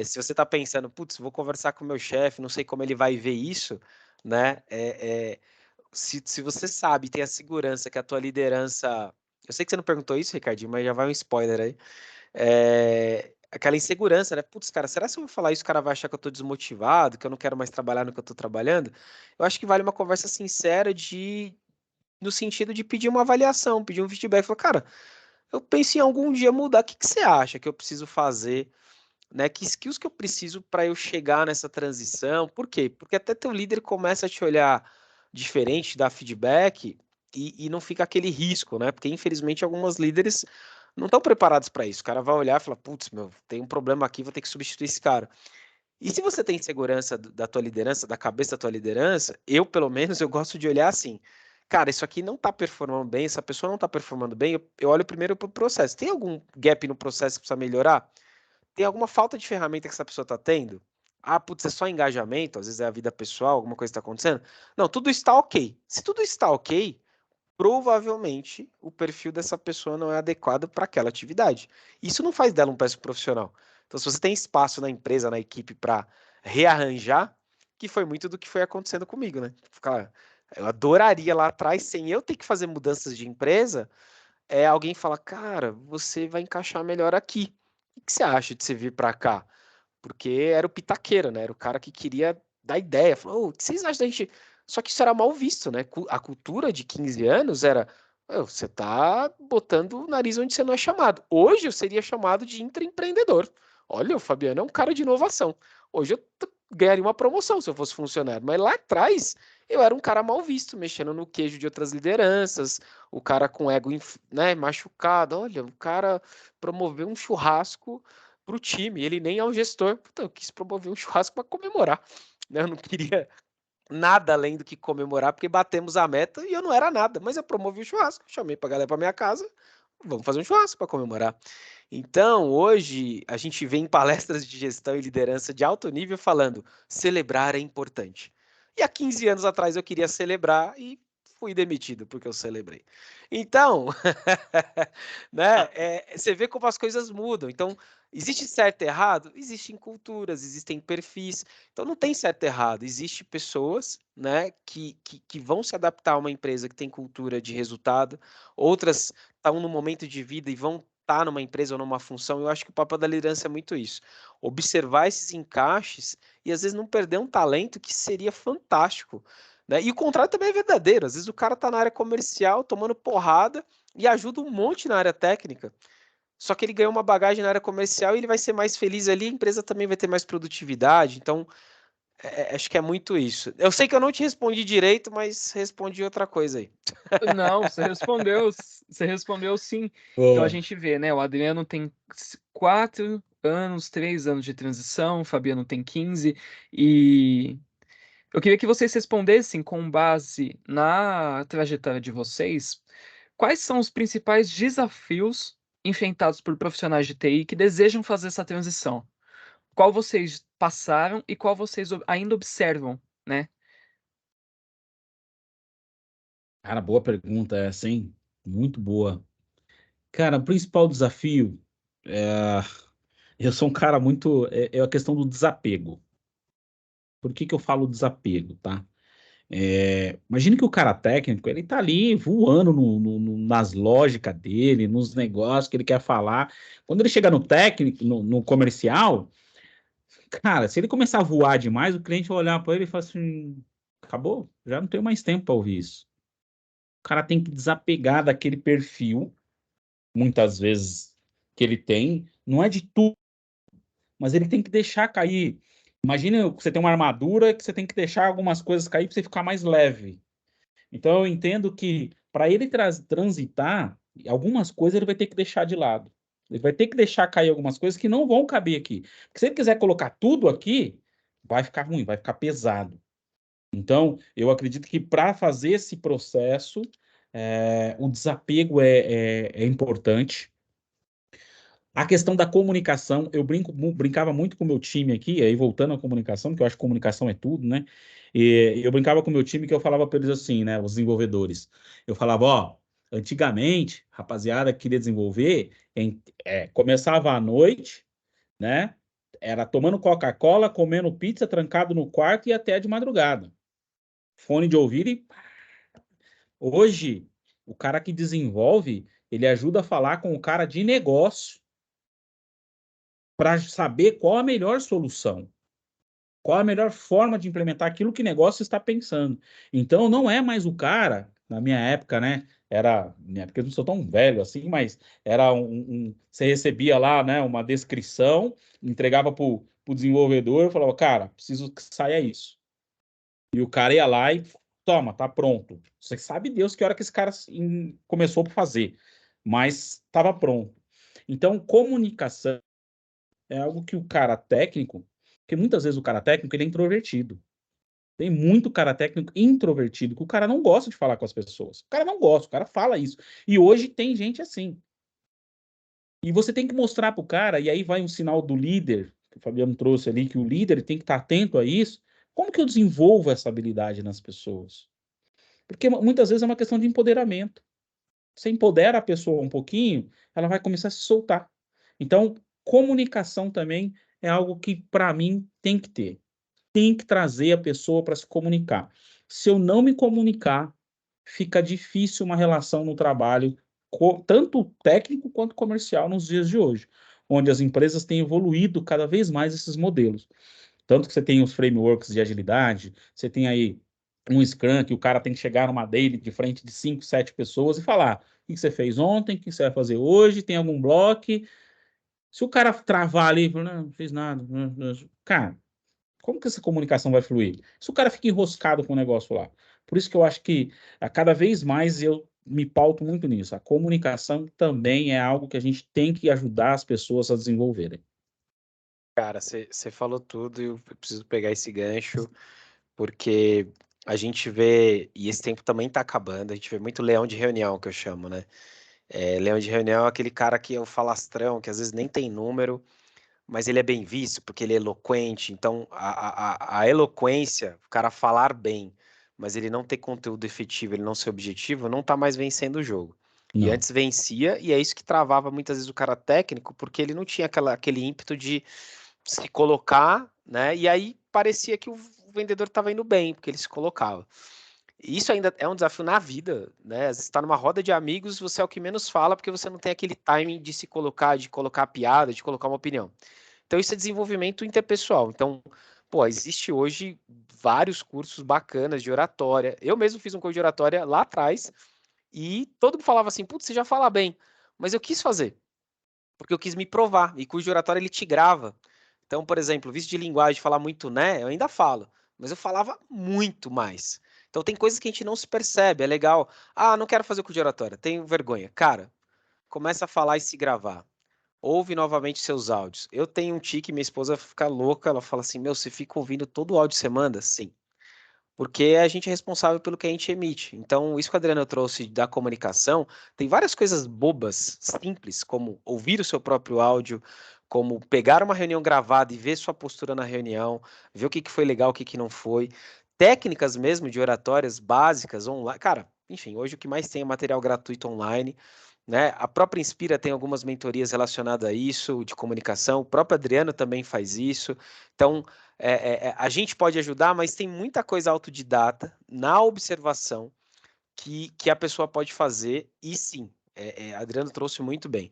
se você está pensando, putz, vou conversar com o meu chefe, não sei como ele vai ver isso, né? Se você sabe, tem a segurança que a tua liderança, eu sei que você não perguntou isso, Ricardinho, mas já vai um spoiler aí. Aquela insegurança, né? Putz, cara, será que se eu vou falar isso, o cara vai achar que eu tô desmotivado, que eu não quero mais trabalhar no que eu tô trabalhando? Eu acho que vale uma conversa sincera no sentido de pedir uma avaliação, pedir um feedback. Falar, cara, eu penso em algum dia mudar, o que que você acha que eu preciso fazer, né? Que skills que eu preciso para eu chegar nessa transição? Por quê? Porque até teu líder começa a te olhar diferente, dar feedback e não fica aquele risco, né? Porque infelizmente algumas líderes não estão preparados para isso. O cara vai olhar e falar, putz, meu, tem um problema aqui, vou ter que substituir esse cara. E se você tem segurança da tua liderança, da cabeça da tua liderança, eu, pelo menos, eu gosto de olhar assim, cara, isso aqui não está performando bem, essa pessoa não está performando bem, eu olho primeiro para o processo. Tem algum gap no processo que precisa melhorar? Tem alguma falta de ferramenta que essa pessoa está tendo? Putz, é só engajamento, às vezes é a vida pessoal, alguma coisa está acontecendo? Não, tudo está ok. Se tudo está ok, provavelmente o perfil dessa pessoa não é adequado para aquela atividade. Isso não faz dela um péssimo profissional. Então, se você tem espaço na empresa, na equipe para rearranjar, que foi muito do que foi acontecendo comigo, né? Cara, eu adoraria lá atrás, sem eu ter que fazer mudanças de empresa, alguém fala, cara, você vai encaixar melhor aqui. O que você acha de você vir para cá? Porque era o pitaqueiro, né? Era o cara que queria dar ideia. Falou, o que vocês acham da gente? Só que isso era mal visto, né? A cultura de 15 anos era, você tá botando o nariz onde você não é chamado. Hoje eu seria chamado de intraempreendedor. Olha, o Fabiano é um cara de inovação. Hoje eu ganharia uma promoção se eu fosse funcionário. Mas lá atrás eu era um cara mal visto, mexendo no queijo de outras lideranças, o cara com ego, né, machucado. Olha, o cara promoveu um churrasco para o time, ele nem é o gestor. Então, eu quis promover um churrasco para comemorar. Né? Eu não queria nada além do que comemorar, porque batemos a meta e eu não era nada, mas eu promovi o churrasco, chamei para a galera para minha casa, vamos fazer um churrasco para comemorar. Então, hoje, a gente vê em palestras de gestão e liderança de alto nível falando celebrar é importante. E há 15 anos atrás eu queria celebrar e fui demitido porque eu celebrei. Então, né, você vê como as coisas mudam. Então, existe certo e errado? Existem culturas, existem perfis. Então, não tem certo e errado. Existem pessoas, né, que vão se adaptar a uma empresa que tem cultura de resultado, outras estão no momento de vida e vão estar numa empresa ou numa função. Eu acho que o papel da liderança é muito isso. Observar esses encaixes e, às vezes, não perder um talento que seria fantástico. Né? E o contrário também é verdadeiro. Às vezes o cara está na área comercial, tomando porrada, e ajuda um monte na área técnica. Só que ele ganhou uma bagagem na área comercial e ele vai ser mais feliz ali, a empresa também vai ter mais produtividade. Então, acho que é muito isso. Eu sei que eu não te respondi direito, mas respondi outra coisa aí. Não, você respondeu sim. Então a Boa. gente vê, né? O Adriano tem 4 anos, 3 anos de transição, o Fabiano tem 15, e eu queria que vocês respondessem com base na trajetória de vocês, quais são os principais desafios enfrentados por profissionais de TI que desejam fazer essa transição? Qual vocês passaram e qual vocês ainda observam, né? Cara, boa pergunta essa, hein? Muito boa. Cara, o principal desafio é... Eu sou um cara muito... É a questão do desapego. Por que que eu falo desapego, tá? Imagina que o cara técnico, ele tá ali voando nas lógicas dele, nos negócios que ele quer falar. Quando ele chega no técnico, no comercial, cara, se ele começar a voar demais, o cliente vai olhar para ele e falar assim: acabou, já não tenho mais tempo para ouvir isso. O cara tem que desapegar daquele perfil, muitas vezes, que ele tem, não é de tudo, mas ele tem que deixar cair. Imagina que você tem uma armadura que você tem que deixar algumas coisas cair para você ficar mais leve. Então eu entendo que para ele transitar, algumas coisas ele vai ter que deixar de lado. Ele vai ter que deixar cair algumas coisas que não vão caber aqui. Porque se ele quiser colocar tudo aqui, vai ficar ruim, vai ficar pesado. Então, eu acredito que para fazer esse processo, o desapego é importante. A questão da comunicação, eu brincava muito com o meu time aqui, aí voltando à comunicação, que eu acho que comunicação é tudo, né? E eu brincava com o meu time que eu falava para eles assim, né? Os desenvolvedores. Eu falava, ó, antigamente, rapaziada que queria desenvolver, começava à noite, né? Era tomando Coca-Cola, comendo pizza, trancado no quarto e até de madrugada. Fone de ouvido e hoje, o cara que desenvolve, ele ajuda a falar com o cara de negócio para saber qual a melhor solução, qual a melhor forma de implementar aquilo que o negócio está pensando. Então, não é mais o cara, na minha época, né? Minha época eu não sou tão velho assim, mas era você recebia lá, né, uma descrição, entregava para o desenvolvedor e falava, cara, preciso que saia isso. E o cara ia lá e toma, tá pronto. Você sabe Deus que hora que esse cara começou a fazer, mas estava pronto. Então, comunicação é algo que o cara técnico, porque muitas vezes o cara técnico ele é introvertido. Tem muito cara técnico introvertido, que o cara não gosta de falar com as pessoas. O cara não gosta, o cara fala isso. E hoje tem gente assim. E você tem que mostrar pro cara, e aí vai um sinal do líder, que o Fabiano trouxe ali, que o líder tem que estar atento a isso. Como que eu desenvolvo essa habilidade nas pessoas? Porque muitas vezes é uma questão de empoderamento. Você empodera a pessoa um pouquinho, ela vai começar a se soltar. Então, comunicação também é algo que, para mim, tem que ter. Tem que trazer a pessoa para se comunicar. Se eu não me comunicar, fica difícil uma relação no trabalho, tanto técnico quanto comercial, nos dias de hoje, onde as empresas têm evoluído cada vez mais esses modelos. Tanto que você tem os frameworks de agilidade, você tem aí um Scrum, que o cara tem que chegar numa daily de frente de 5, 7 pessoas e falar o que você fez ontem, o que você vai fazer hoje, tem algum bloco. Se o cara travar ali, não fiz nada. Cara, como que essa comunicação vai fluir? Se o cara fica enroscado com o negócio lá. Por isso que eu acho que a cada vez mais eu me pauto muito nisso. A comunicação também é algo que a gente tem que ajudar as pessoas a desenvolverem. Cara, você falou tudo e eu preciso pegar esse gancho, porque a gente vê, e esse tempo também tá acabando, a gente vê muito leão de reunião, que eu chamo, né? Leão de reunião é aquele cara que é o falastrão, que às vezes nem tem número, mas ele é bem visto porque ele é eloquente. Então, a eloquência, o cara falar bem, mas ele não ter conteúdo efetivo, ele não ser objetivo, não tá mais vencendo o jogo. E Não, antes vencia, e é isso que travava muitas vezes o cara técnico, porque ele não tinha aquele ímpeto de se colocar, né? E aí parecia que o vendedor estava indo bem, porque ele se colocava. Isso ainda é um desafio na vida, né? Às vezes você está numa roda de amigos, você é o que menos fala, porque você não tem aquele timing de se colocar, de colocar a piada, de colocar uma opinião. Então, isso é desenvolvimento interpessoal. Então, pô, existe hoje vários cursos bacanas de oratória. Eu mesmo fiz um curso de oratória lá atrás e todo mundo falava assim, putz, você já fala bem. Mas eu quis fazer, porque eu quis me provar. E curso de oratória, ele te grava. Então, por exemplo, vício de linguagem, falar muito né, eu ainda falo, mas eu falava muito mais. Então, tem coisas que a gente não se percebe, é legal. Ah, não quero fazer curso de oratória, tenho vergonha. Cara, começa a falar e se gravar. Ouve novamente seus áudios. Eu tenho um tique, minha esposa fica louca, ela fala assim: Meu, você fica ouvindo todo o áudio que você manda? Sim. porque a gente é responsável pelo que a gente emite. Então, isso que o Adriano trouxe da comunicação, tem várias coisas bobas, simples, como ouvir o seu próprio áudio, como pegar uma reunião gravada e ver sua postura na reunião, ver o que que foi legal, o que que não foi. Técnicas mesmo de oratórias básicas online. Cara, enfim, hoje o que mais tem é material gratuito online, né? A própria Inspira tem algumas mentorias relacionadas a isso, de comunicação. O próprio Adriano também faz isso. Então, a gente pode ajudar, mas tem muita coisa autodidata na observação que a pessoa pode fazer. E sim, Adriano trouxe muito bem.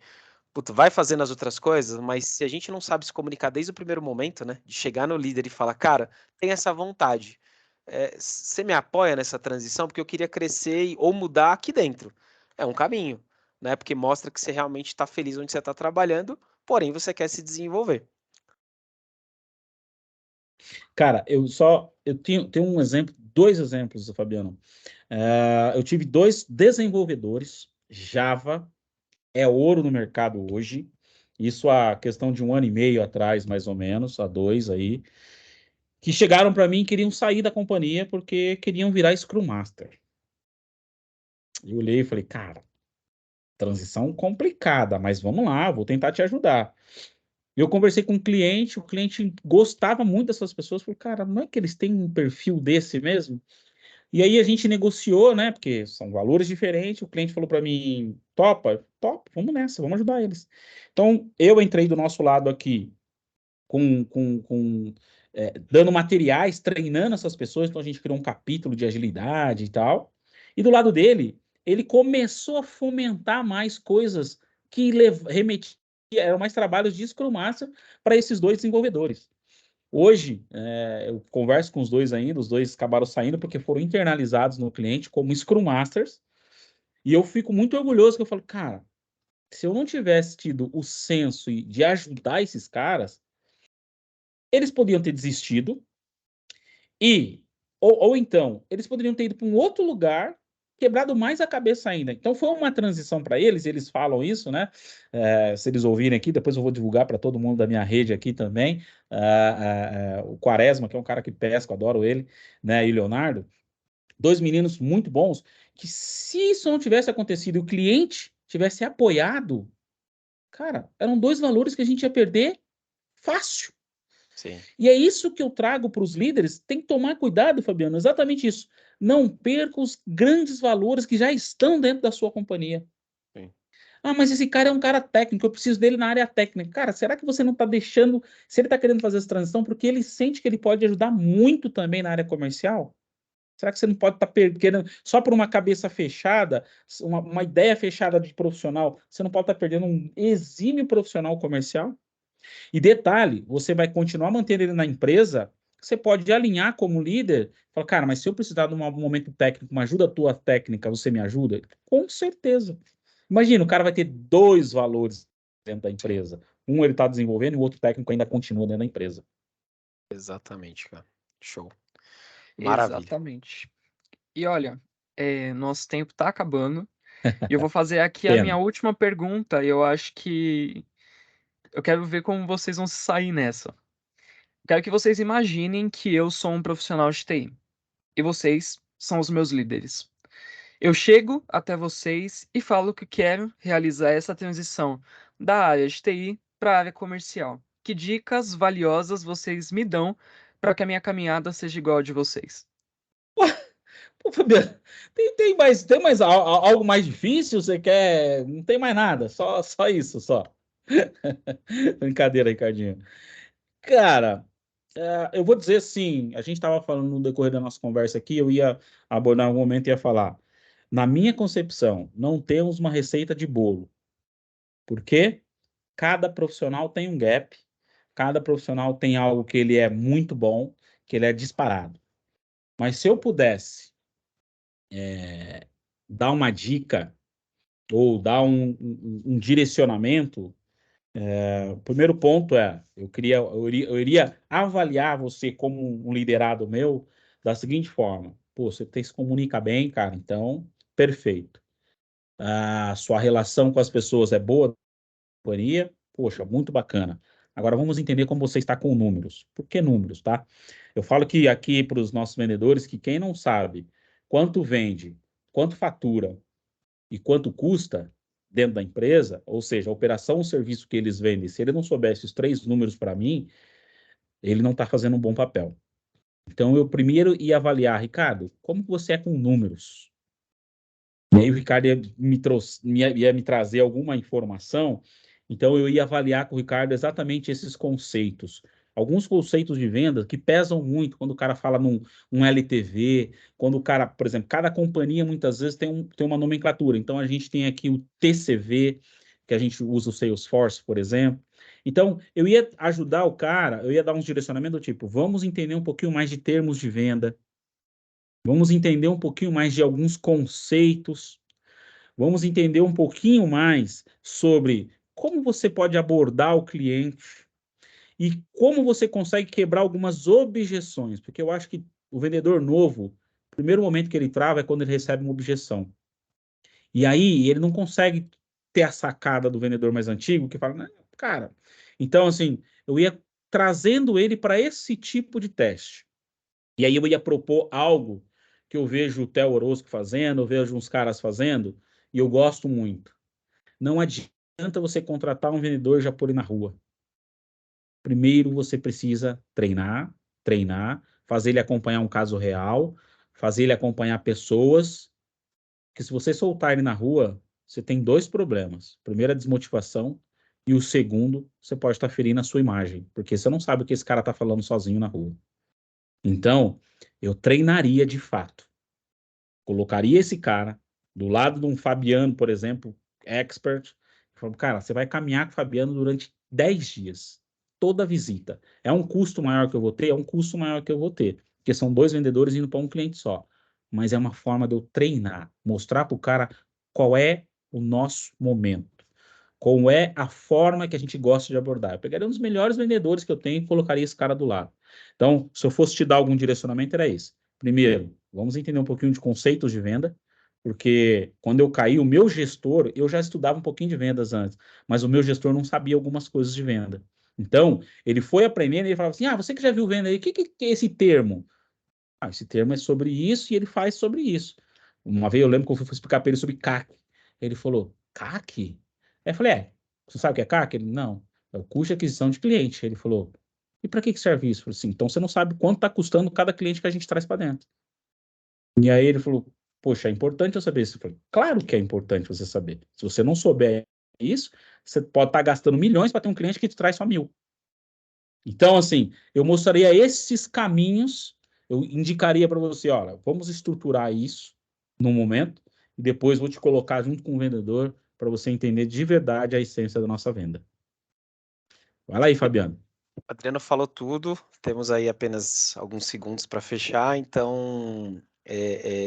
Puta, vai fazendo as outras coisas, mas se a gente não sabe se comunicar desde o primeiro momento, né? De chegar no líder e falar, cara, tem essa vontade. Você me apoia nessa transição? Porque eu queria crescer ou mudar aqui dentro. É um caminho, né? Porque mostra que você realmente está feliz onde você está trabalhando, porém você quer se desenvolver. Cara, eu tenho um exemplo, dois exemplos, Fabiano. Eu tive dois desenvolvedores, Java, é ouro no mercado hoje. Isso há questão de 1 ano e meio atrás, mais ou menos, há dois aí, que chegaram para mim e queriam sair da companhia porque queriam virar Scrum Master. Eu olhei e falei, cara, transição complicada, mas vamos lá, vou tentar te ajudar. Eu conversei com o cliente gostava muito dessas pessoas, falei, cara, não é que eles têm um perfil desse mesmo? E aí a gente negociou, né? Porque são valores diferentes. O cliente falou para mim: topa, top, vamos nessa, vamos ajudar eles. Então eu entrei do nosso lado aqui dando materiais, treinando essas pessoas. Então a gente criou um capítulo de agilidade e tal. E do lado dele, ele começou a fomentar mais coisas que remetiam, eram mais trabalhos de Scrum Master para esses dois desenvolvedores. Hoje, eu converso com os dois ainda, os dois acabaram saindo porque foram internalizados no cliente como Scrum Masters, e eu fico muito orgulhoso que eu falo, cara, se eu não tivesse tido o senso de ajudar esses caras, eles podiam ter desistido, e ou então, eles poderiam ter ido para um outro lugar, quebrado mais a cabeça ainda. Então foi uma transição para eles falam isso, né? Se eles ouvirem aqui, depois eu vou divulgar para todo mundo da minha rede aqui também. O Quaresma, que é um cara que pesca, adoro ele, né? E o Leonardo, dois meninos muito bons, que se isso não tivesse acontecido e o cliente tivesse apoiado, cara, eram dois valores que a gente ia perder fácil. Sim. E é isso que eu trago para os líderes. Tem que tomar cuidado, Fabiano, exatamente isso. Não perca os grandes valores que já estão dentro da sua companhia. Sim. Ah, mas esse cara é um cara técnico, eu preciso dele na área técnica. Cara, será que você não está deixando, se ele está querendo fazer essa transição, porque ele sente que ele pode ajudar muito também na área comercial? Será que você não pode estar querendo, só por uma cabeça fechada, uma ideia fechada de profissional, você não pode estar perdendo um exímio profissional comercial? E detalhe, você vai continuar mantendo ele na empresa, você pode alinhar como líder, falar, cara, mas se eu precisar de um momento técnico, uma ajuda tua técnica, você me ajuda? Com certeza. Imagina, o cara vai ter dois valores dentro da empresa. Um ele está desenvolvendo e o outro técnico ainda continua dentro da empresa. Exatamente, cara. Show. Maravilha. Exatamente. E olha, nosso tempo está acabando. E eu vou fazer aqui a minha Pena. última pergunta. E eu acho que eu quero ver como vocês vão se sair nessa. Quero que vocês imaginem que eu sou um profissional de TI e vocês são os meus líderes. Eu chego até vocês e falo que quero realizar essa transição da área de TI para a área comercial. Que dicas valiosas vocês me dão para que a minha caminhada seja igual a de vocês? Pô, Fabiano, tem mais algo mais difícil? Você quer? Não tem mais nada, só isso, só. Brincadeira, Ricardinho. Cara, eu vou dizer assim, a gente estava falando no decorrer da nossa conversa aqui, eu ia abordar um momento e ia falar, na minha concepção, não temos uma receita de bolo, porque cada profissional tem um gap, cada profissional tem algo que ele é muito bom, que ele é disparado. Mas se eu pudesse dar uma dica ou dar um direcionamento, o primeiro ponto eu iria avaliar você como um liderado meu da seguinte forma: pô, você se comunica bem, cara, então perfeito. A sua relação com as pessoas é boa, companhia, poxa, muito bacana. Agora vamos entender como você está com números. Por que números, tá? Eu falo que aqui para os nossos vendedores que quem não sabe quanto vende, quanto fatura e quanto custa dentro da empresa, ou seja, a operação ou serviço que eles vendem, se ele não soubesse os 3 números para mim, ele não está fazendo um bom papel. Então, eu primeiro ia avaliar, Ricardo, como que você é com números? E aí o Ricardo ia me trazer alguma informação, então eu ia avaliar com o Ricardo exatamente esses conceitos. Alguns conceitos de venda que pesam muito quando o cara fala num LTV, quando o cara, por exemplo, cada companhia muitas vezes tem uma nomenclatura. Então a gente tem aqui o TCV, que a gente usa o Salesforce, por exemplo. Então, eu ia ajudar o cara, eu ia dar uns direcionamentos do tipo, vamos entender um pouquinho mais de termos de venda, vamos entender um pouquinho mais de alguns conceitos, vamos entender um pouquinho mais sobre como você pode abordar o cliente e como você consegue quebrar algumas objeções, porque eu acho que o vendedor novo, o primeiro momento que ele trava é quando ele recebe uma objeção. E aí ele não consegue ter a sacada do vendedor mais antigo que fala, "Não, cara." Então, assim, eu ia trazendo ele para esse tipo de teste. E aí eu ia propor algo que eu vejo o Theo Orozco fazendo, eu vejo uns caras fazendo, e eu gosto muito. Não adianta você contratar um vendedor e já pôr ele na rua. Primeiro você precisa treinar, fazer ele acompanhar um caso real, fazer ele acompanhar pessoas, que se você soltar ele na rua, você tem 2 problemas. Primeiro, a desmotivação, e o segundo, você pode estar ferindo a sua imagem, porque você não sabe o que esse cara está falando sozinho na rua. Então, eu treinaria de fato. Colocaria esse cara do lado de um Fabiano, por exemplo, expert, e falou, cara, você vai caminhar com o Fabiano durante 10 dias, toda visita. É um custo maior que eu vou ter? É um custo maior que eu vou ter, porque são 2 vendedores indo para um cliente só. Mas é uma forma de eu treinar, mostrar para o cara qual é o nosso momento, qual é a forma que a gente gosta de abordar. Eu pegaria um dos melhores vendedores que eu tenho e colocaria esse cara do lado. Então, se eu fosse te dar algum direcionamento, era esse. Primeiro, vamos entender um pouquinho de conceitos de venda, porque quando eu caí, o meu gestor, eu já estudava um pouquinho de vendas antes, mas o meu gestor não sabia algumas coisas de venda. Então, ele foi aprendendo e ele falava assim, você que já viu venda aí, o que é esse termo? Esse termo é sobre isso e ele faz sobre isso. Uma vez eu lembro que eu fui explicar para ele sobre CAC. Ele falou, CAC? Aí eu falei, você sabe o que é CAC? Ele, não, é o custo de aquisição de cliente. Ele falou, e para que serve isso? Eu falei assim, então você não sabe quanto está custando cada cliente que a gente traz para dentro. E aí ele falou, poxa, é importante eu saber isso. Eu falei, claro que é importante você saber. Se você não souber isso, você pode estar gastando milhões para ter um cliente que te traz só 1.000. Então, assim, eu mostraria esses caminhos, eu indicaria para você, olha, vamos estruturar isso no momento e depois vou te colocar junto com o vendedor para você entender de verdade a essência da nossa venda. Vai lá aí, Fabiano. O Adriano falou tudo, temos aí apenas alguns segundos para fechar, então,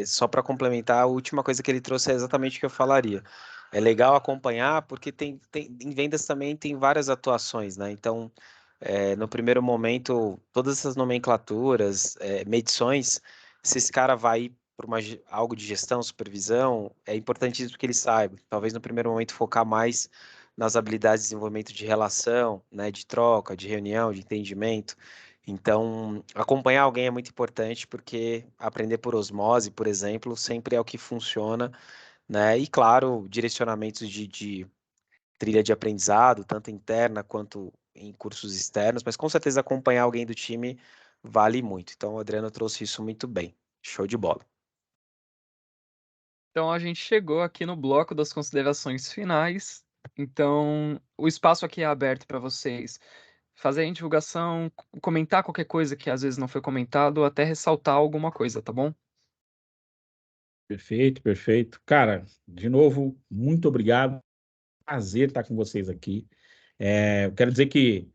só para complementar, a última coisa que ele trouxe é exatamente o que eu falaria. É legal acompanhar, porque em vendas também tem várias atuações, né? Então, no primeiro momento, todas essas nomenclaturas, medições, se esse cara vai para algo de gestão, supervisão, é importante isso que ele saiba. Talvez no primeiro momento focar mais nas habilidades de desenvolvimento de relação, né, de troca, de reunião, de entendimento. Então, acompanhar alguém é muito importante porque aprender por osmose, por exemplo, sempre é o que funciona, né? E claro, direcionamentos de trilha de aprendizado, tanto interna quanto em cursos externos, mas com certeza acompanhar alguém do time vale muito. Então, o Adriano trouxe isso muito bem. Show de bola. Então a gente chegou aqui no bloco das considerações finais. Então, o espaço aqui é aberto para vocês fazerem divulgação, comentar qualquer coisa que às vezes não foi comentado, ou até ressaltar alguma coisa, tá bom? Perfeito, perfeito. Cara, de novo, muito obrigado. Prazer estar com vocês aqui. Eu quero dizer que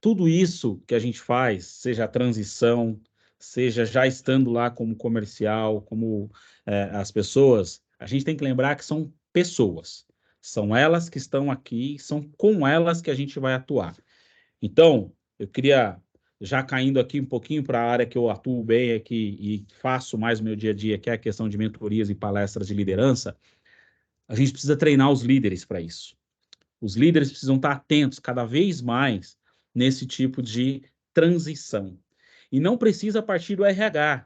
tudo isso que a gente faz, seja a transição, seja já estando lá como comercial, como as pessoas, a gente tem que lembrar que são pessoas. São elas que estão aqui, são com elas que a gente vai atuar. Então, eu queria, já caindo aqui um pouquinho para a área que eu atuo bem aqui e faço mais no meu dia a dia, que é a questão de mentorias e palestras de liderança, a gente precisa treinar os líderes para isso. Os líderes precisam estar atentos cada vez mais nesse tipo de transição. E não precisa partir do RH,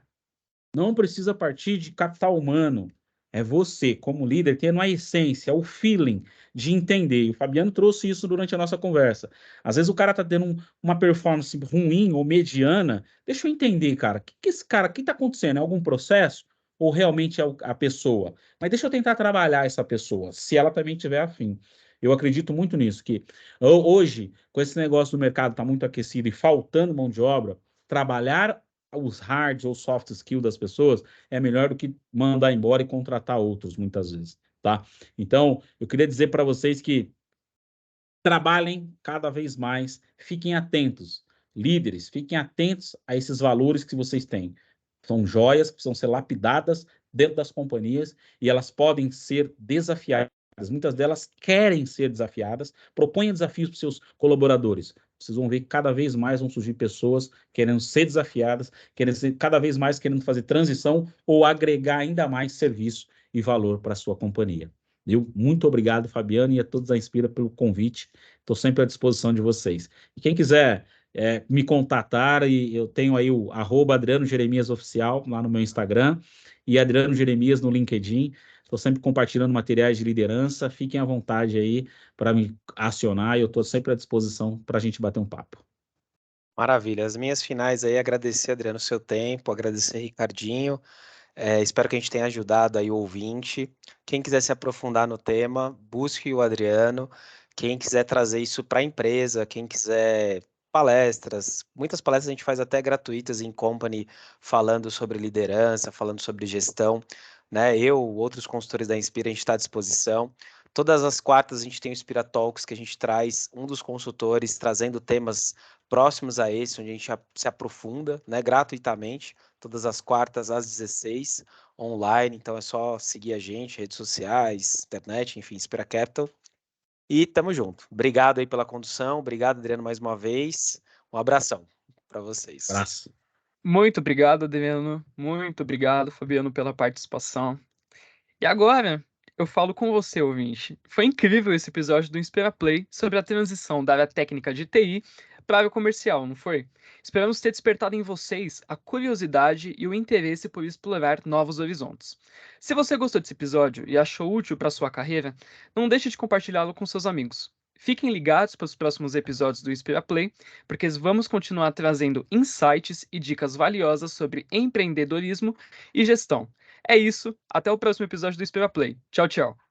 não precisa partir de capital humano. É você, como líder, tendo a essência, o feeling de entender. E o Fabiano trouxe isso durante a nossa conversa. Às vezes o cara está tendo uma performance ruim ou mediana. Deixa eu entender, cara. O que esse cara, o que está acontecendo? É algum processo? Ou realmente é a pessoa? Mas deixa eu tentar trabalhar essa pessoa, se ela também tiver afim. Eu acredito muito nisso, que hoje, com esse negócio do mercado está muito aquecido e faltando mão de obra, trabalhar os hard ou soft skills das pessoas é melhor do que mandar embora e contratar outros, muitas vezes, tá? Então, eu queria dizer para vocês que trabalhem cada vez mais, fiquem atentos, líderes, fiquem atentos a esses valores que vocês têm. São joias que precisam ser lapidadas dentro das companhias e elas podem ser desafiadas. Muitas delas querem ser desafiadas, proponham desafios para os seus colaboradores. Vocês vão ver que cada vez mais vão surgir pessoas querendo ser desafiadas, querendo ser cada vez mais querendo fazer transição ou agregar ainda mais serviço e valor para a sua companhia. Viu? Muito obrigado, Fabiano, e a todos da Inspira pelo convite. Estou sempre à disposição de vocês. E quem quiser me contatar, e eu tenho aí o @Adriano Jeremias Oficial lá no meu Instagram e Adriano Jeremias no LinkedIn. Estou sempre compartilhando materiais de liderança. Fiquem à vontade aí para me acionar e eu estou sempre à disposição para a gente bater um papo. Maravilha. As minhas finais aí, agradecer, Adriano, o seu tempo, agradecer, Ricardinho. Espero que a gente tenha ajudado aí o ouvinte. Quem quiser se aprofundar no tema, busque o Adriano. Quem quiser trazer isso para a empresa, quem quiser palestras, muitas palestras a gente faz até gratuitas em company, falando sobre liderança, falando sobre gestão, né? Eu, outros consultores da Inspira, a gente está à disposição. Todas as quartas a gente tem o Inspira Talks, que a gente traz um dos consultores trazendo temas próximos a esse, onde a gente se aprofunda, né, gratuitamente, todas as quartas às 16, online, então é só seguir a gente, redes sociais, internet, enfim, Inspira Capital. E tamo junto. Obrigado aí pela condução, obrigado, Adriano, mais uma vez. Um abração para vocês. Abraço. Muito obrigado, Adriano. Muito obrigado, Fabiano, pela participação. E agora, eu falo com você, ouvinte. Foi incrível esse episódio do Inspira Play sobre a transição da área técnica de TI para a área comercial, não foi? Esperamos ter despertado em vocês a curiosidade e o interesse por explorar novos horizontes. Se você gostou desse episódio e achou útil para sua carreira, não deixe de compartilhá-lo com seus amigos. Fiquem ligados para os próximos episódios do Inspira Play, porque vamos continuar trazendo insights e dicas valiosas sobre empreendedorismo e gestão. É isso, até o próximo episódio do Inspira Play. Tchau, tchau.